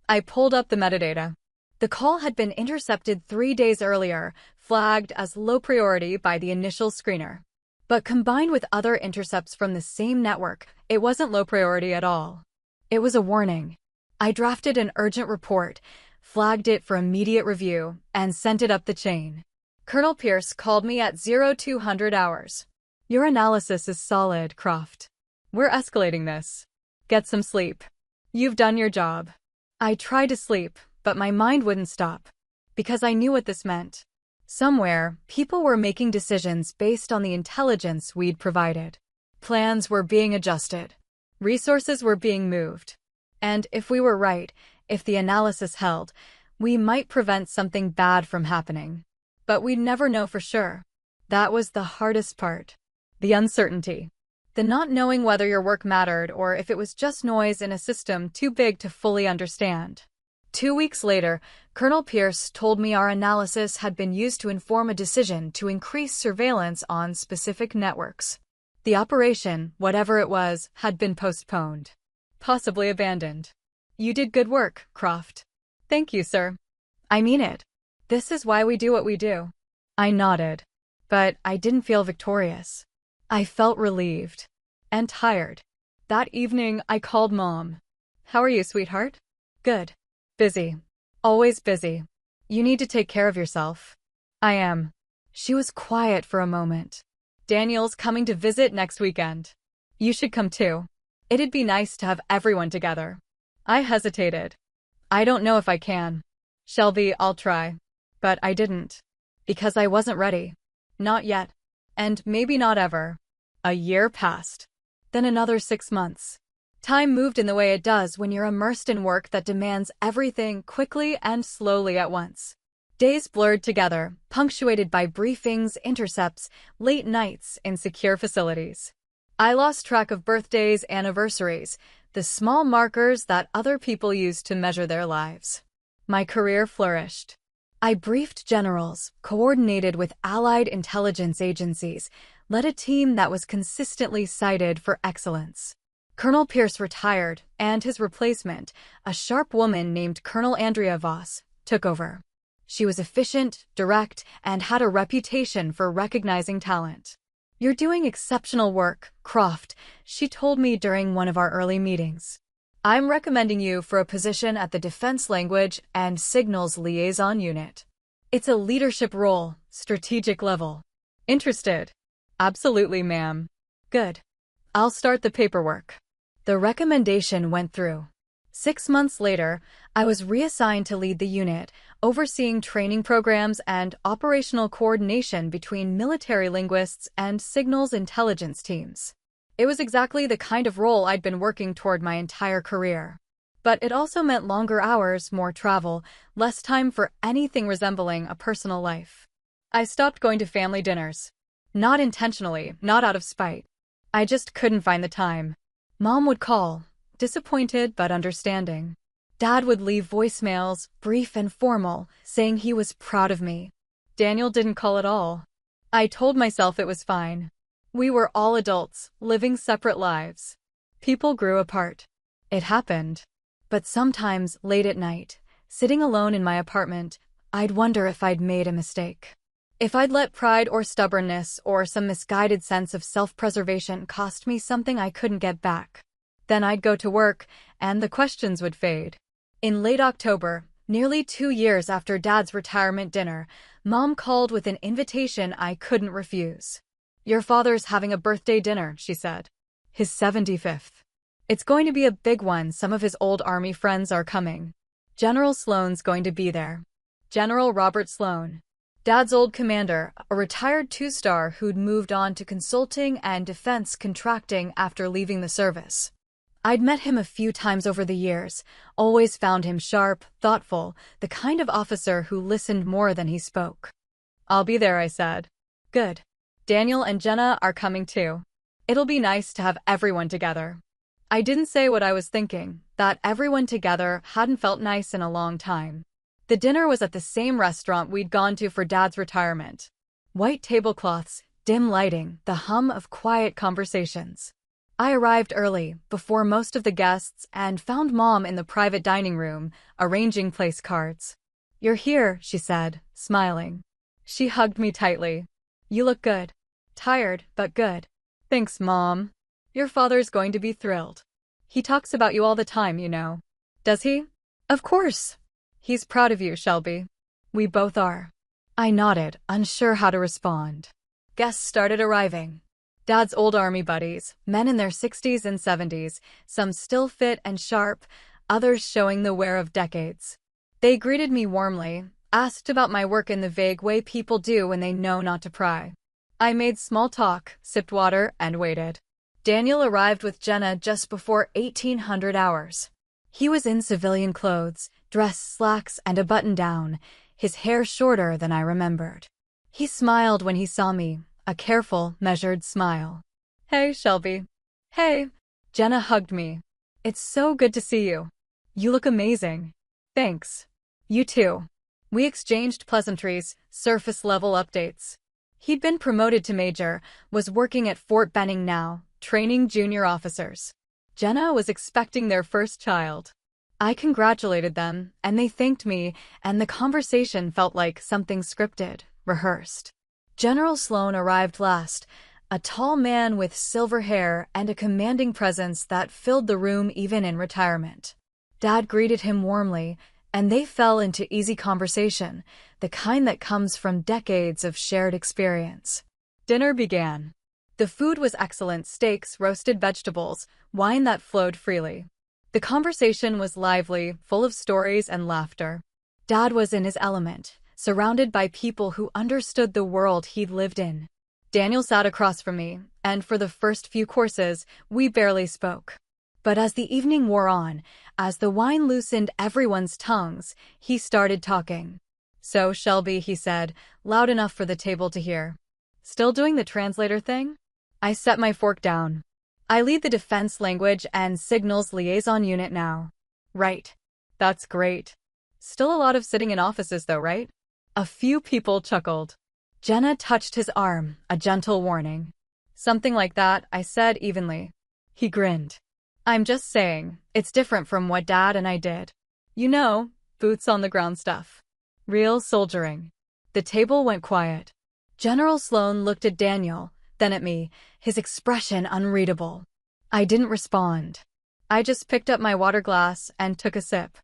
I pulled up the metadata. The call had been intercepted 3 days earlier, flagged as low priority by the initial screener. But combined with other intercepts from the same network, it wasn't low priority at all. It was a warning. I drafted an urgent report, flagged it for immediate review, and sent it up the chain. Colonel Pierce called me at 0200 hours. Your analysis is solid, Croft. We're escalating this. Get some sleep. You've done your job. I tried to sleep, but my mind wouldn't stop. Because I knew what this meant. Somewhere, people were making decisions based on the intelligence we'd provided. Plans were being adjusted. Resources were being moved. And if we were right, if the analysis held, we might prevent something bad from happening. But we'd never know for sure. That was the hardest part. The uncertainty. The not knowing whether your work mattered or if it was just noise in a system too big to fully understand. 2 weeks later, Colonel Pierce told me our analysis had been used to inform a decision to increase surveillance on specific networks. The operation, whatever it was, had been postponed. Possibly abandoned. You did good work, Croft. Thank you, sir. I mean it. This is why we do what we do. I nodded. But I didn't feel victorious. I felt relieved. And tired. That evening, I called Mom. How are you, sweetheart? Good. Busy. Always busy. You need to take care of yourself. I am. She was quiet for a moment. Daniel's coming to visit next weekend. You should come too. It'd be nice to have everyone together. I hesitated. I don't know if I can. Shelby, I'll try. But I didn't. Because I wasn't ready. Not yet. And maybe not ever. A year passed. Then another 6 months. Time moved in the way it does when you're immersed in work that demands everything quickly and slowly at once. Days blurred together, punctuated by briefings, intercepts, late nights in secure facilities. I lost track of birthdays, anniversaries, the small markers that other people use to measure their lives. My career flourished. I briefed generals, coordinated with allied intelligence agencies, led a team that was consistently cited for excellence. Colonel Pierce retired, and his replacement, a sharp woman named Colonel Andrea Voss, took over. She was efficient, direct, and had a reputation for recognizing talent. You're doing exceptional work, Croft, she told me during one of our early meetings. I'm recommending you for a position at the Defense Language and Signals Liaison Unit. It's a leadership role, strategic level. Interested? Absolutely, ma'am. Good. I'll start the paperwork. The recommendation went through. 6 months later, I was reassigned to lead the unit, overseeing training programs and operational coordination between military linguists and signals intelligence teams. It was exactly the kind of role I'd been working toward my entire career. But it also meant longer hours, more travel, less time for anything resembling a personal life. I stopped going to family dinners. Not intentionally, not out of spite. I just couldn't find the time. Mom would call, disappointed but understanding. Dad would leave voicemails, brief and formal, saying he was proud of me. Daniel didn't call at all. I told myself it was fine. We were all adults, living separate lives. People grew apart. It happened. But sometimes, late at night, sitting alone in my apartment, I'd wonder if I'd made a mistake. If I'd let pride or stubbornness or some misguided sense of self-preservation cost me something I couldn't get back. Then I'd go to work, and the questions would fade. In late October, nearly 2 years after Dad's retirement dinner, Mom called with an invitation I couldn't refuse. Your father's having a birthday dinner, she said. His 75th. It's going to be a big one. Some of his old Army friends are coming. General Sloan's going to be there. General Robert Sloan. Dad's old commander, a retired 2-star who'd moved on to consulting and defense contracting after leaving the service. I'd met him a few times over the years, always found him sharp, thoughtful, the kind of officer who listened more than he spoke. "I'll be there," I said. "Good. Daniel and Jenna are coming too. It'll be nice to have everyone together." I didn't say what I was thinking, that everyone together hadn't felt nice in a long time. The dinner was at the same restaurant we'd gone to for Dad's retirement. White tablecloths, dim lighting, the hum of quiet conversations. I arrived early, before most of the guests, and found Mom in the private dining room, arranging place cards. "You're here," she said, smiling. She hugged me tightly. "You look good." "Tired, but good." "Thanks, Mom. Your father's going to be thrilled. He talks about you all the time, you know." "Does he?" "Of course. He's proud of you, Shelby." "We both are." I nodded, unsure how to respond. Guests started arriving. Dad's old army buddies, men in their 60s and 70s, some still fit and sharp, others showing the wear of decades. They greeted me warmly, asked about my work in the vague way people do when they know not to pry. I made small talk, sipped water, and waited. Daniel arrived with Jenna just before 1800 hours. He was in civilian clothes, dress slacks and a button-down, his hair shorter than I remembered. He smiled when he saw me, a careful, measured smile. "Hey, Shelby." "Hey." Jenna hugged me. "It's so good to see you. You look amazing." "Thanks. You too." We exchanged pleasantries, surface-level updates. He'd been promoted to major, was working at Fort Benning now, training junior officers. Jenna was expecting their first child. I congratulated them, and they thanked me, and the conversation felt like something scripted, rehearsed. General Sloan arrived last, a tall man with silver hair and a commanding presence that filled the room even in retirement. Dad greeted him warmly, and they fell into easy conversation, the kind that comes from decades of shared experience. Dinner began. The food was excellent: steaks, roasted vegetables, wine that flowed freely. The conversation was lively, full of stories and laughter. Dad was in his element, surrounded by people who understood the world he'd lived in. Daniel sat across from me, and for the first few courses, we barely spoke. But as the evening wore on, as the wine loosened everyone's tongues, he started talking. "So, Shelby," he said, loud enough for the table to hear. "Still doing the translator thing?" I set my fork down. "I lead the Defense Language and Signals Liaison Unit now." "Right. That's great. Still a lot of sitting in offices though, right?" A few people chuckled. Jenna touched his arm, a gentle warning. "Something like that," I said evenly. He grinned. "I'm just saying, it's different from what Dad and I did. You know, boots on the ground stuff. Real soldiering." The table went quiet. General Sloan looked at Daniel, then at me, his expression unreadable. I didn't respond. I just picked up my water glass and took a sip.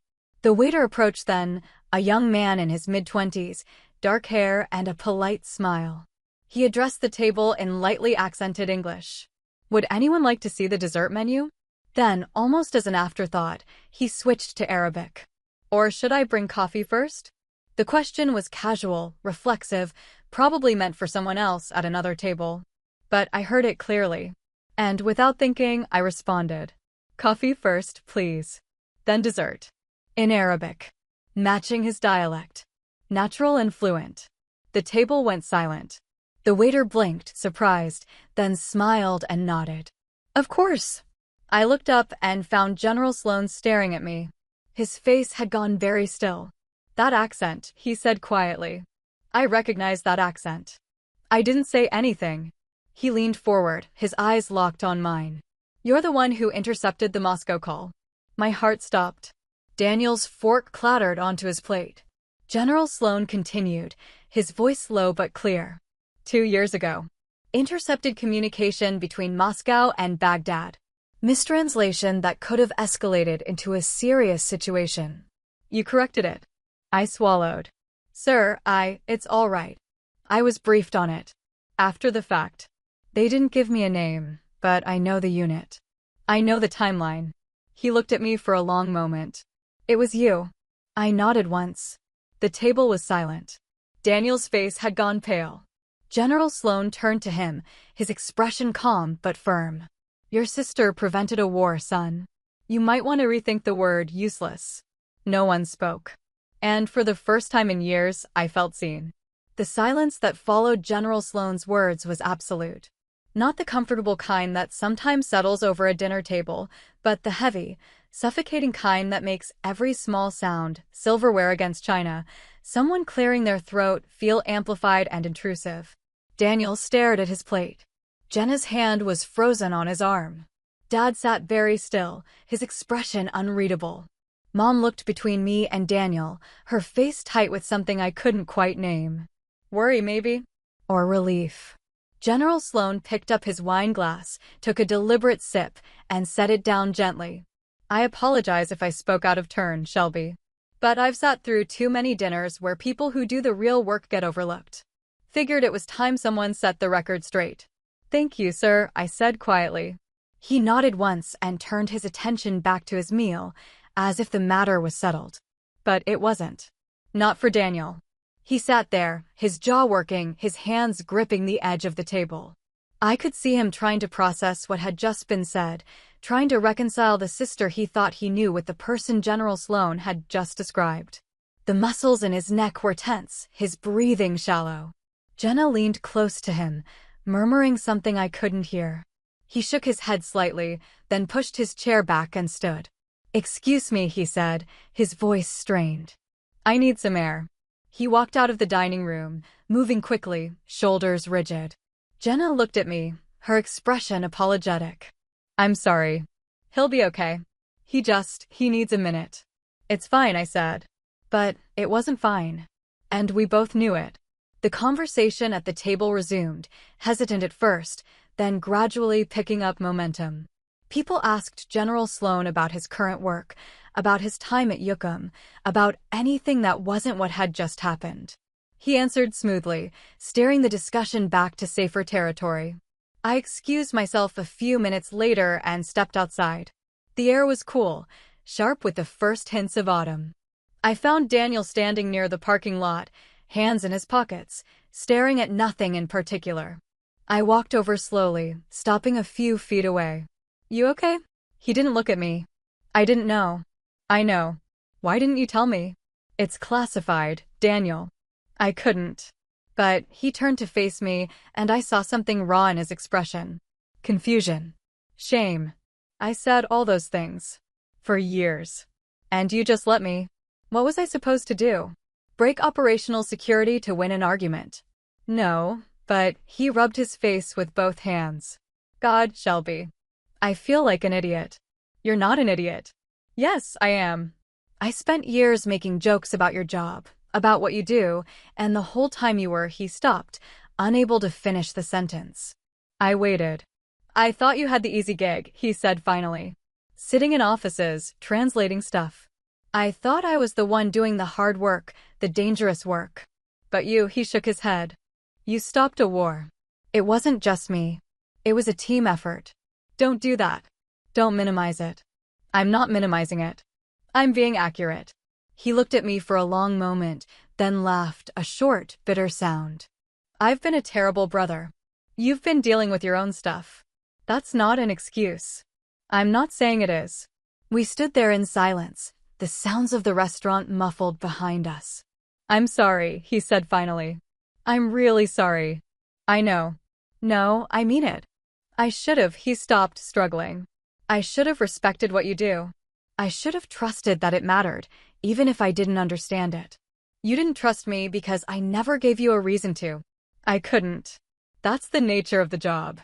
The waiter approached then, a young man in his mid-20s, dark hair and a polite smile. He addressed the table in lightly accented English. "Would anyone like to see the dessert menu?" Then, almost as an afterthought, he switched to Arabic. "Or should I bring coffee first?" The question was casual, reflexive, probably meant for someone else at another table. But I heard it clearly. And without thinking, I responded, "Coffee first, please. Then dessert." In Arabic. Matching his dialect. Natural and fluent. The table went silent. The waiter blinked, surprised, then smiled and nodded. "Of course." I looked up and found General Sloan staring at me. His face had gone very still. "That accent," he said quietly. "I recognize that accent." I didn't say anything. He leaned forward, his eyes locked on mine. "You're the one who intercepted the Moscow call." My heart stopped. Daniel's fork clattered onto his plate. General Sloan continued, his voice low but clear. 2 years ago. Intercepted communication between Moscow and Baghdad. Mistranslation that could have escalated into a serious situation. You corrected it." I swallowed. "Sir, it's all right. I was briefed on it. After the fact. They didn't give me a name, but I know the unit. I know the timeline." He looked at me for a long moment. "It was you." I nodded once. The table was silent. Daniel's face had gone pale. General Sloan turned to him, his expression calm but firm. Your sister prevented a war, son. You might want to rethink the word useless. No one spoke. And for the first time in years, I felt seen. The silence that followed General Sloane's words was absolute. Not the comfortable kind that sometimes settles over a dinner table, but the heavy, suffocating kind that makes every small sound, silverware against china, someone clearing their throat, feel amplified and intrusive. Daniel stared at his plate. Jenna's hand was frozen on his arm. Dad sat very still, his expression unreadable. Mom looked between me and Daniel, her face tight with something I couldn't quite name. Worry, maybe? Or relief. General Sloane picked up his wine glass, took a deliberate sip, and set it down gently. I apologize if I spoke out of turn, Shelby. But I've sat through too many dinners where people who do the real work get overlooked. Figured it was time someone set the record straight. Thank you, sir, I said quietly. He nodded once and turned his attention back to his meal, as if the matter was settled. But it wasn't. Not for Daniel. He sat there, his jaw working, his hands gripping the edge of the table. I could see him trying to process what had just been said, trying to reconcile the sister he thought he knew with the person General Sloane had just described. The muscles in his neck were tense, his breathing shallow. Jenna leaned close to him, murmuring something I couldn't hear. He shook his head slightly, then pushed his chair back and stood. "Excuse me," he said, his voice strained. "I need some air." He walked out of the dining room, moving quickly, shoulders rigid. Jenna looked at me, her expression apologetic. "I'm sorry. He'll be okay. He needs a minute." "It's fine," I said. But it wasn't fine. And we both knew it. The conversation at the table resumed, hesitant at first, then gradually picking up momentum. People asked General Sloane about his current work, about his time at Yucum, about anything that wasn't what had just happened. He answered smoothly, steering the discussion back to safer territory. I excused myself a few minutes later and stepped outside. The air was cool, sharp with the first hints of autumn. I found Daniel standing near the parking lot, hands in his pockets, staring at nothing in particular. I walked over slowly, stopping a few feet away. "You okay?" He didn't look at me. "I didn't know." "I know. Why didn't you tell me?" "It's classified, Daniel." I couldn't. But he turned to face me, and I saw something raw in his expression. Confusion. Shame. I said all those things. For years. And you just let me. What was I supposed to do? Break operational security to win an argument? No, but he rubbed his face with both hands. "God, Shelby. I feel like an idiot." "You're not an idiot." "Yes, I am. I spent years making jokes about your job, about what you do, and the whole time he stopped, unable to finish the sentence. I waited. "I thought you had the easy gig," he said finally. "Sitting in offices, translating stuff. I thought I was the one doing the hard work, the dangerous work. But he shook his head. "You stopped a war. It wasn't just me. It was a team effort. Don't do that. Don't minimize it." "I'm not minimizing it. I'm being accurate." He looked at me for a long moment, then laughed, a short, bitter sound. "I've been a terrible brother. You've been dealing with your own stuff. That's not an excuse." "I'm not saying it is." We stood there in silence, the sounds of the restaurant muffled behind us. "I'm sorry," he said finally. "I'm really sorry." "I know. No, I mean it. I should have." He stopped, struggling. "I should have respected what you do. I should have trusted that it mattered, even if I didn't understand it. You didn't trust me because I never gave you a reason to. I couldn't. That's the nature of the job.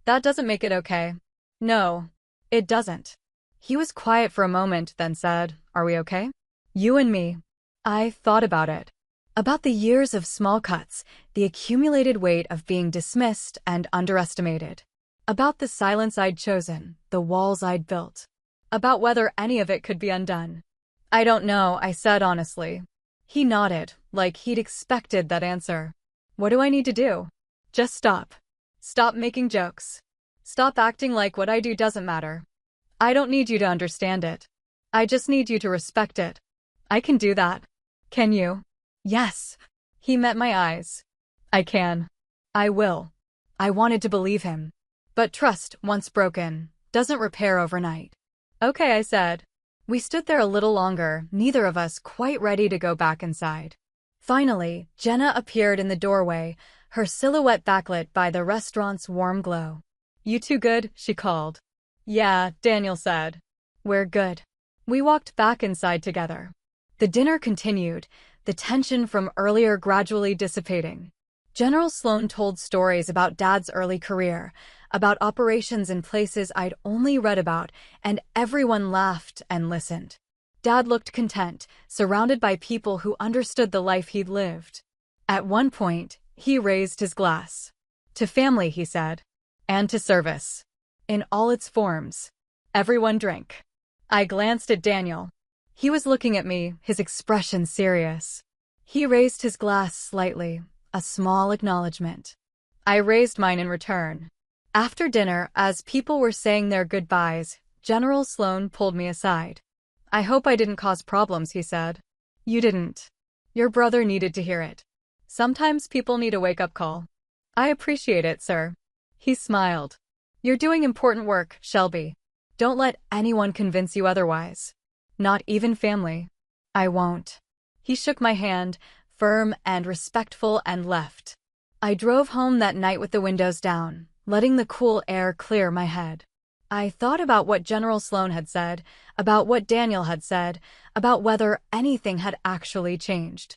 That doesn't make it okay." "No, it doesn't." He was quiet for a moment, then said, "Are we okay? You and me." I thought about it. About the years of small cuts, the accumulated weight of being dismissed and underestimated. About the silence I'd chosen, the walls I'd built. About whether any of it could be undone. "I don't know," I said honestly. He nodded, like he'd expected that answer. "What do I need to do?" "Just stop. Stop making jokes. Stop acting like what I do doesn't matter. I don't need you to understand it. I just need you to respect it." "I can do that." "Can you?" "Yes." He met my eyes. "I can. I will." I wanted to believe him. But trust, once broken, Doesn't repair overnight. Okay, I said. We stood there a little longer, neither of us quite ready to go back inside. Finally, Jenna appeared in the doorway, her silhouette backlit by the restaurant's warm glow. You two good? She called. Yeah, Daniel said. We're good. We walked back inside together. The dinner continued, the tension from earlier gradually dissipating. General Sloan told stories about Dad's early career, about operations in places I'd only read about, and everyone laughed and listened. Dad looked content, surrounded by people who understood the life he'd lived. At one point, he raised his glass. To family, he said. And to service. In all its forms. Everyone drank. I glanced at Daniel. He was looking at me, his expression serious. He raised his glass slightly, a small acknowledgement. I raised mine in return. After dinner, as people were saying their goodbyes, General Sloan pulled me aside. I hope I didn't cause problems, he said. You didn't. Your brother needed to hear it. Sometimes people need a wake-up call. I appreciate it, sir. He smiled. You're doing important work, Shelby. Don't let anyone convince you otherwise. Not even family. I won't. He shook my hand, firm and respectful, and left. I drove home that night with the windows down, letting the cool air clear my head. I thought about what General Sloan had said, about what Daniel had said, about whether anything had actually changed.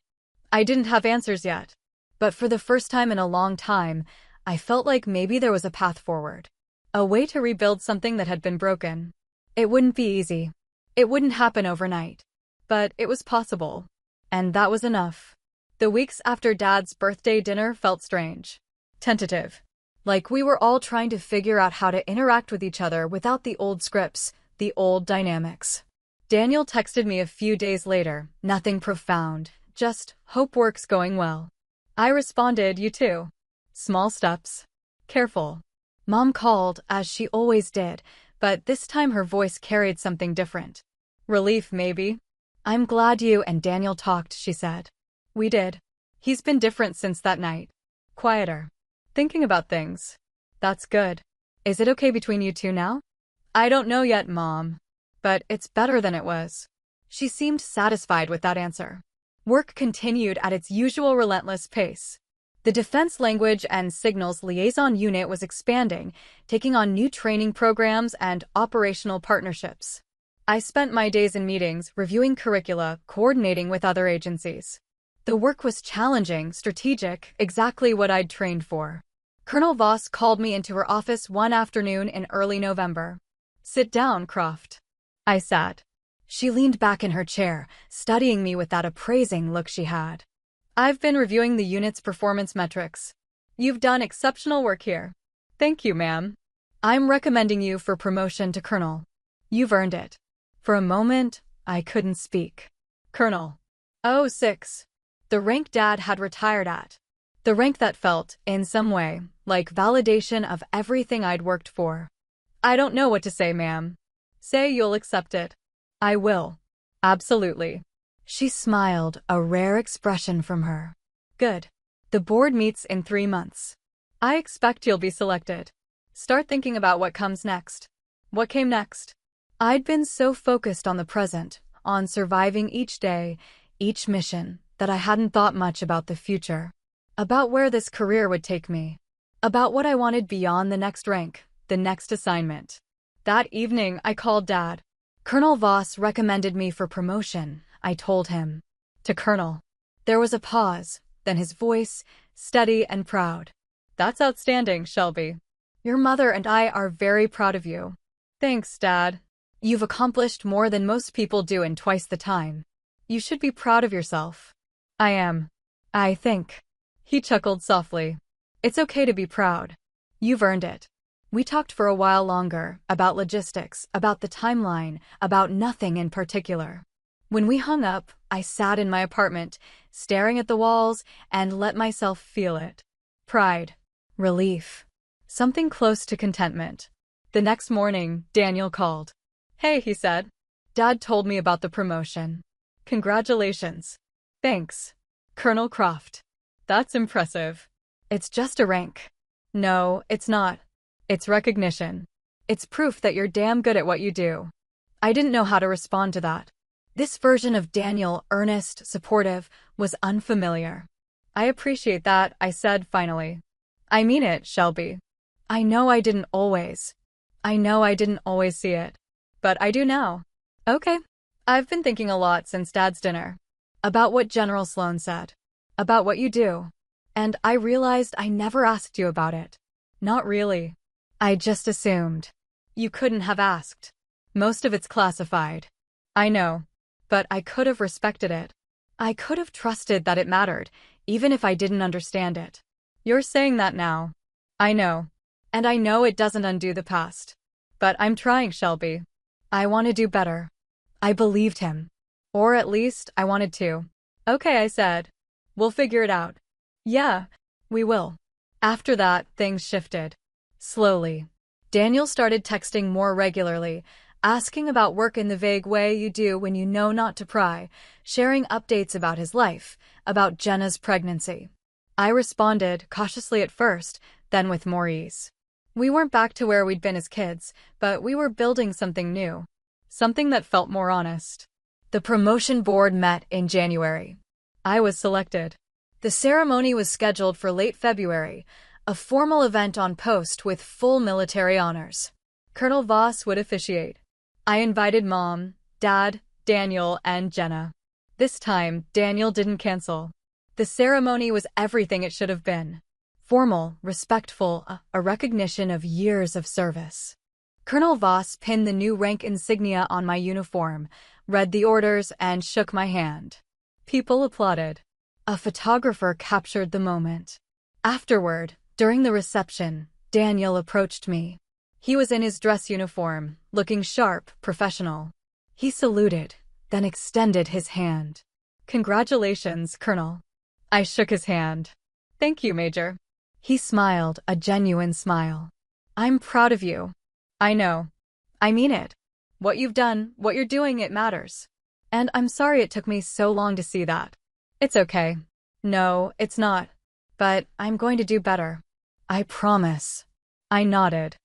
I didn't have answers yet, but for the first time in a long time, I felt like maybe there was a path forward. A way to rebuild something that had been broken. It wouldn't be easy. It wouldn't happen overnight. But it was possible. And that was enough. The weeks after Dad's birthday dinner felt strange. Tentative. Like we were all trying to figure out how to interact with each other without the old scripts, the old dynamics. Daniel texted me a few days later, nothing profound, just, hope work's going well. I responded, you too. Small steps. Careful. Mom called, as she always did, but this time her voice carried something different. Relief, maybe. I'm glad you and Daniel talked, she said. We did. He's been different since that night. Quieter. Thinking about things. That's good. Is it okay between you two now? I don't know yet, Mom. But it's better than it was. She seemed satisfied with that answer. Work continued at its usual relentless pace. The Defense Language and Signals Liaison Unit was expanding, taking on new training programs and operational partnerships. I spent my days in meetings, reviewing curricula, coordinating with other agencies. The work was challenging, strategic, exactly what I'd trained for. Colonel Voss called me into her office one afternoon in early November. Sit down, Croft. I sat. She leaned back in her chair, studying me with that appraising look she had. I've been reviewing the unit's performance metrics. You've done exceptional work here. Thank you, ma'am. I'm recommending you for promotion to Colonel. You've earned it. For a moment, I couldn't speak. Colonel. Oh, 6. The rank Dad had retired at. The rank that felt, in some way, like validation of everything I'd worked for. I don't know what to say, ma'am. Say you'll accept it. I will. Absolutely. She smiled, a rare expression from her. Good. The board meets in 3 months. I expect you'll be selected. Start thinking about what comes next. What came next? I'd been so focused on the present, on surviving each day, each mission, that I hadn't thought much about the future. About where this career would take me. About what I wanted beyond the next rank, the next assignment. That evening, I called Dad. Colonel Voss recommended me for promotion, I told him. To Colonel. There was a pause, then his voice, steady and proud. That's outstanding, Shelby. Your mother and I are very proud of you. Thanks, Dad. You've accomplished more than most people do in twice the time. You should be proud of yourself. I am. I think. He chuckled softly. It's okay to be proud. You've earned it. We talked for a while longer, about logistics, about the timeline, about nothing in particular. When we hung up, I sat in my apartment, staring at the walls, and let myself feel it. Pride. Relief. Something close to contentment. The next morning, Daniel called. Hey, he said. Dad told me about the promotion. Congratulations. Thanks. Colonel Croft. That's impressive. It's just a rank. No, it's not. It's recognition. It's proof that you're damn good at what you do. I didn't know how to respond to that. This version of Daniel, earnest, supportive, was unfamiliar. I appreciate that, I said finally. I mean it, Shelby. I know I didn't always. See it. But I do now. Okay. I've been thinking a lot since Dad's dinner. About what General Sloan said. About what you do. And I realized I never asked you about it. Not really. I just assumed. You couldn't have asked. Most of it's classified. I know. But I could have respected it. I could have trusted that it mattered, even if I didn't understand it. You're saying that now. I know. And I know it doesn't undo the past. But I'm trying, Shelby. I want to do better. I believed him. Or at least, I wanted to. Okay, I said. We'll figure it out. Yeah, we will. After that, things shifted. Slowly. Daniel started texting more regularly, asking about work in the vague way you do when you know not to pry, sharing updates about his life, about Jenna's pregnancy. I responded, cautiously at first, then with more ease. We weren't back to where we'd been as kids, but we were building something new. Something that felt more honest. The promotion board met in January. I was selected. The ceremony was scheduled for late February, a formal event on post with full military honors. Colonel Voss would officiate. I invited Mom, Dad, Daniel, and Jenna. This time, Daniel didn't cancel. The ceremony was everything it should have been. Formal, respectful, a recognition of years of service. Colonel Voss pinned the new rank insignia on my uniform, read the orders, and shook my hand. People applauded. A photographer captured the moment. Afterward, during the reception, Daniel approached me. He was in his dress uniform, looking sharp, professional. He saluted, then extended his hand. Congratulations, Colonel. I shook his hand. Thank you, Major. He smiled, a genuine smile. I'm proud of you. I know. I mean it. What you've done, what you're doing, it matters. And I'm sorry it took me so long to see that. It's okay. No, it's not. But I'm going to do better. I promise. I nodded.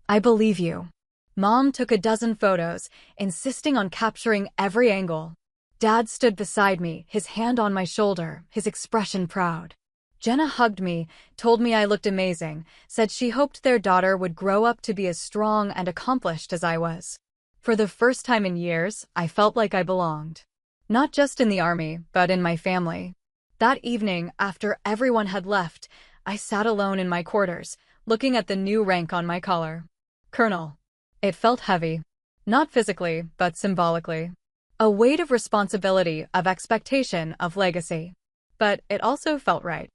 I believe you. Mom took a dozen photos, insisting on capturing every angle. Dad stood beside me, his hand on my shoulder, his expression proud. Jenna hugged me, told me I looked amazing, said she hoped their daughter would grow up to be as strong and accomplished as I was. For the first time in years, I felt like I belonged. Not just in the army, but in my family. That evening, after everyone had left, I sat alone in my quarters, looking at the new rank on my collar. Colonel. It felt heavy. Not physically, but symbolically. A weight of responsibility, of expectation, of legacy. But it also felt right.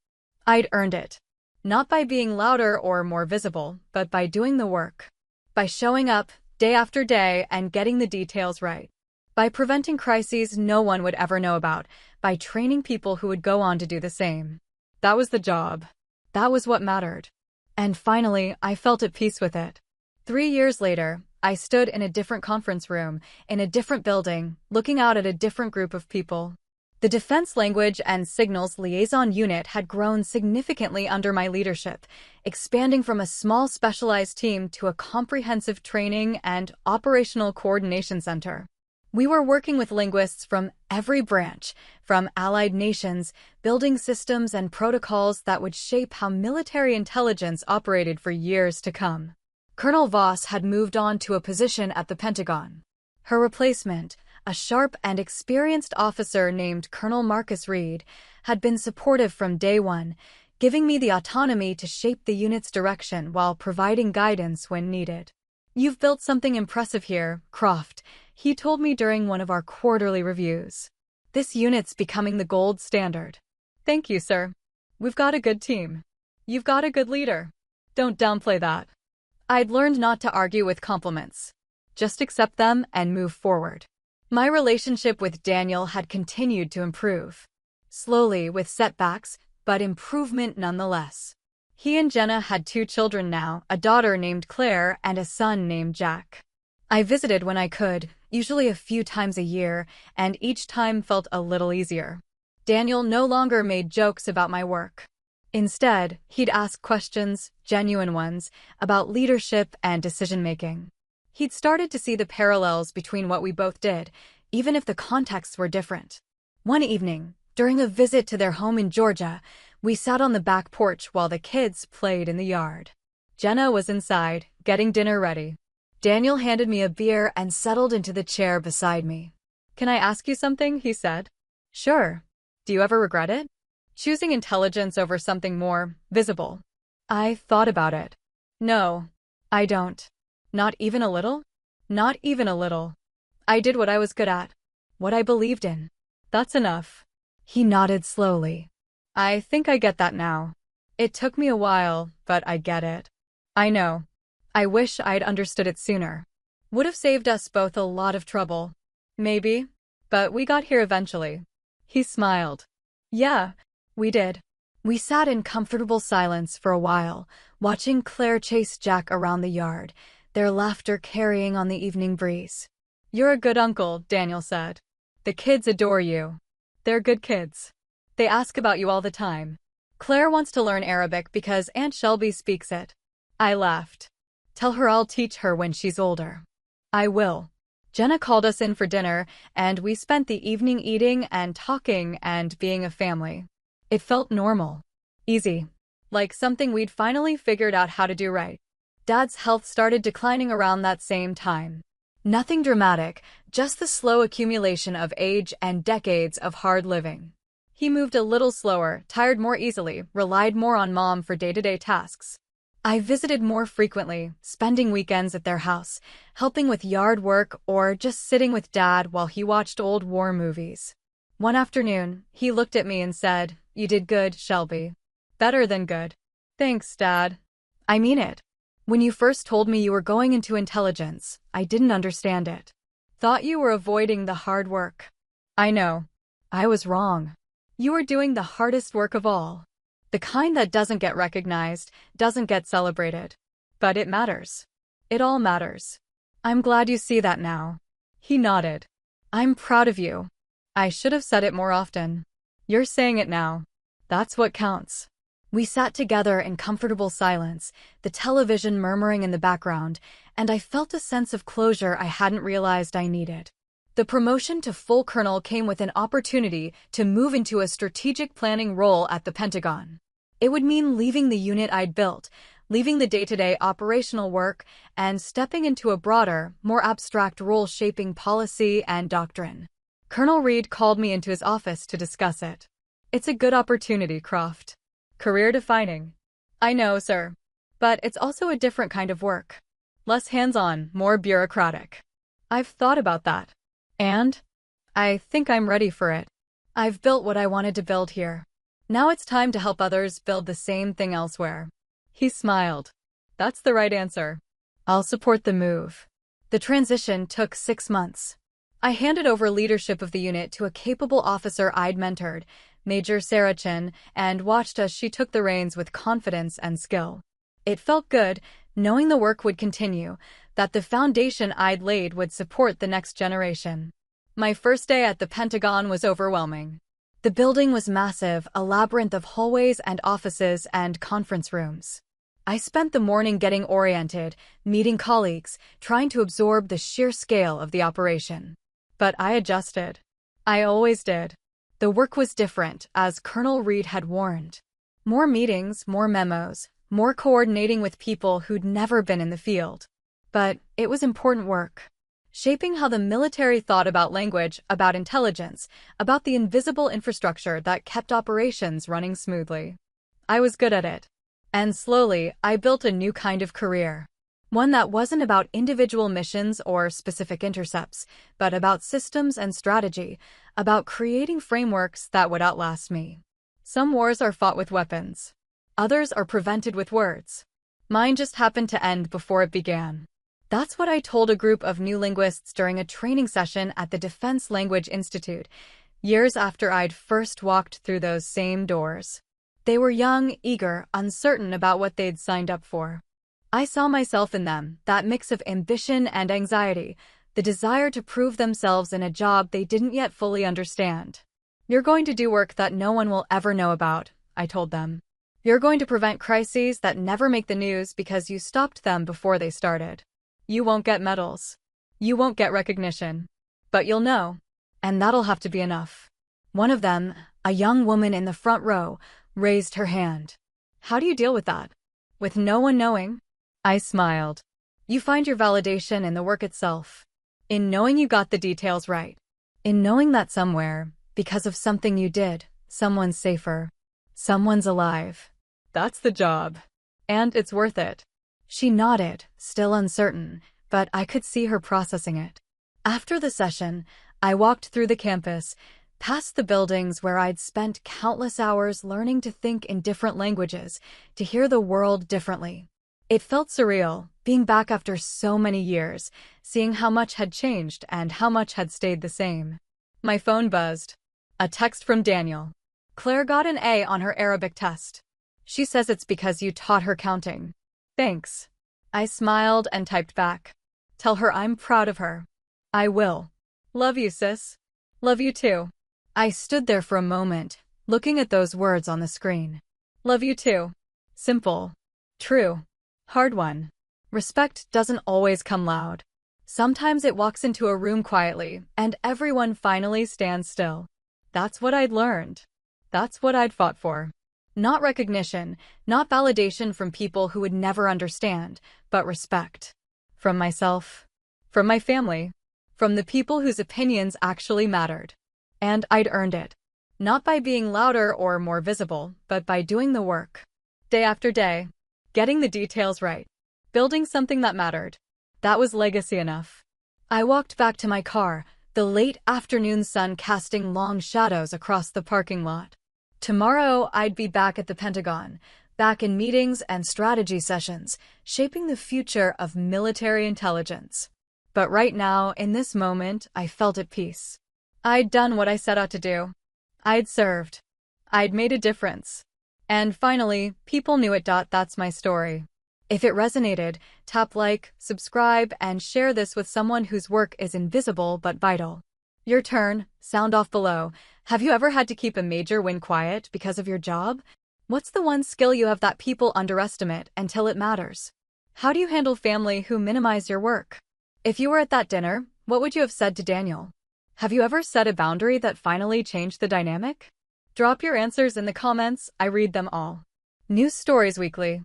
I'd earned it. Not by being louder or more visible, but by doing the work. By showing up, day after day, and getting the details right. By preventing crises no one would ever know about, by training people who would go on to do the same. That was the job. That was what mattered. And finally, I felt at peace with it. 3 years later, I stood in a different conference room, in a different building, looking out at a different group of people. The Defense Language and Signals Liaison Unit had grown significantly under my leadership, expanding from a small specialized team to a comprehensive training and operational coordination center. We were working with linguists from every branch, from allied nations, building systems and protocols that would shape how military intelligence operated for years to come. Colonel Voss had moved on to a position at the Pentagon. Her replacement, a sharp and experienced officer named Colonel Marcus Reed, had been supportive from day one, giving me the autonomy to shape the unit's direction while providing guidance when needed. You've built something impressive here, Croft, he told me during one of our quarterly reviews. This unit's becoming the gold standard. Thank you, sir. We've got a good team. You've got a good leader. Don't downplay that. I'd learned not to argue with compliments. Just accept them and move forward. My relationship with Daniel had continued to improve. Slowly, with setbacks, but improvement nonetheless. He and Jenna had 2 children now, a daughter named Claire and a son named Jack. I visited when I could, usually a few times a year, and each time felt a little easier. Daniel no longer made jokes about my work. Instead, he'd ask questions, genuine ones, about leadership and decision-making. He'd started to see the parallels between what we both did, even if the contexts were different. One evening, during a visit to their home in Georgia, we sat on the back porch while the kids played in the yard. Jenna was inside, getting dinner ready. Daniel handed me a beer and settled into the chair beside me. "Can I ask you something?" he said. "Sure. Do you ever regret it? Choosing intelligence over something more visible?" I thought about it. "No, I don't. Not even a little? Not even a little. I did what I was good at. What I believed in. That's enough." He nodded slowly. "I think I get that now. It took me a while, but I get it. I know. I wish I'd understood it sooner. Would have saved us both a lot of trouble. Maybe. But we got here eventually." He smiled. "Yeah, we did." We sat in comfortable silence for a while, watching Claire chase Jack around the yard, their laughter carrying on the evening breeze. "You're a good uncle," Daniel said. "The kids adore you. They're good kids. They ask about you all the time. Claire wants to learn Arabic because Aunt Shelby speaks it." I laughed. "Tell her I'll teach her when she's older." "I will." Jenna called us in for dinner, and we spent the evening eating and talking and being a family. It felt normal. Easy. Like something we'd finally figured out how to do right. Dad's health started declining around that same time. Nothing dramatic, just the slow accumulation of age and decades of hard living. He moved a little slower, tired more easily, relied more on Mom for day-to-day tasks. I visited more frequently, spending weekends at their house, helping with yard work or just sitting with Dad while he watched old war movies. One afternoon, he looked at me and said, "You did good, Shelby. Better than good." "Thanks, Dad. I mean it. When you first told me you were going into intelligence, I didn't understand it. Thought you were avoiding the hard work." "I know. I was wrong. You were doing the hardest work of all. The kind that doesn't get recognized, doesn't get celebrated. But it matters. It all matters. I'm glad you see that now." He nodded. "I'm proud of you. I should have said it more often. You're saying it now. That's what counts." We sat together in comfortable silence, the television murmuring in the background, and I felt a sense of closure I hadn't realized I needed. The promotion to full colonel came with an opportunity to move into a strategic planning role at the Pentagon. It would mean leaving the unit I'd built, leaving the day-to-day operational work, and stepping into a broader, more abstract role shaping policy and doctrine. Colonel Reed called me into his office to discuss it. "It's a good opportunity, Croft. Career-defining." "I know, sir. But it's also a different kind of work. Less hands-on, more bureaucratic." "I've thought about that. And I think I'm ready for it. I've built what I wanted to build here. Now it's time to help others build the same thing elsewhere." He smiled. "That's the right answer. I'll support the move." The transition took 6 months. I handed over leadership of the unit to a capable officer I'd mentored, Major Sarah Chin, and watched as she took the reins with confidence and skill. It felt good, knowing the work would continue, that the foundation I'd laid would support the next generation. My first day at the Pentagon was overwhelming. The building was massive, a labyrinth of hallways and offices and conference rooms. I spent the morning getting oriented, meeting colleagues, trying to absorb the sheer scale of the operation. But I adjusted. I always did. The work was different, as Colonel Reed had warned. More meetings, more memos, more coordinating with people who'd never been in the field. But it was important work. Shaping how the military thought about language, about intelligence, about the invisible infrastructure that kept operations running smoothly. I was good at it. And slowly, I built a new kind of career. One that wasn't about individual missions or specific intercepts, but about systems and strategy, about creating frameworks that would outlast me. Some wars are fought with weapons. Others are prevented with words. Mine just happened to end before it began. That's what I told a group of new linguists during a training session at the Defense Language Institute, years after I'd first walked through those same doors. They were young, eager, uncertain about what they'd signed up for. I saw myself in them, that mix of ambition and anxiety, the desire to prove themselves in a job they didn't yet fully understand. "You're going to do work that no one will ever know about," I told them. You're going to prevent crises that never make the news because you stopped them before they started. You won't get medals. You won't get recognition. But you'll know. And that'll have to be enough. One of them, a young woman in the front row, raised her hand. How do you deal with that? With no one knowing? I smiled. You find your validation in the work itself. In knowing you got the details right. In knowing that somewhere, because of something you did, someone's safer. Someone's alive. That's the job. And it's worth it. She nodded, still uncertain, but I could see her processing it. After the session, I walked through the campus, past the buildings where I'd spent countless hours learning to think in different languages, to hear the world differently. It felt surreal, being back after so many years, seeing how much had changed and how much had stayed the same. My phone buzzed. A text from Daniel. Claire got an A on her Arabic test. She says it's because you taught her counting. Thanks. I smiled and typed back. Tell her I'm proud of her. I will. Love you, sis. Love you too. I stood there for a moment, looking at those words on the screen. Love you too. Simple. True. Hard one. Respect doesn't always come loud. Sometimes it walks into a room quietly, and everyone finally stands still. That's what I'd learned. That's what I'd fought for. Not recognition, not validation from people who would never understand, but respect. From myself. From my family. From the people whose opinions actually mattered. And I'd earned it. Not by being louder or more visible, but by doing the work. Day after day. Getting the details right. Building something that mattered. That was legacy enough. I walked back to my car, the late afternoon sun casting long shadows across the parking lot. Tomorrow, I'd be back at the Pentagon, back in meetings and strategy sessions, shaping the future of military intelligence. But right now, in this moment, I felt at peace. I'd done what I set out to do. I'd served. I'd made a difference. And finally, people knew it. That's my story. If it resonated, tap like, subscribe, and share this with someone whose work is invisible but vital. Your turn, sound off below. Have you ever had to keep a major win quiet because of your job? What's the one skill you have that people underestimate until it matters? How do you handle family who minimize your work? If you were at that dinner, what would you have said to Daniel? Have you ever set a boundary that finally changed the dynamic? Drop your answers in the comments, I read them all. News Stories Weekly.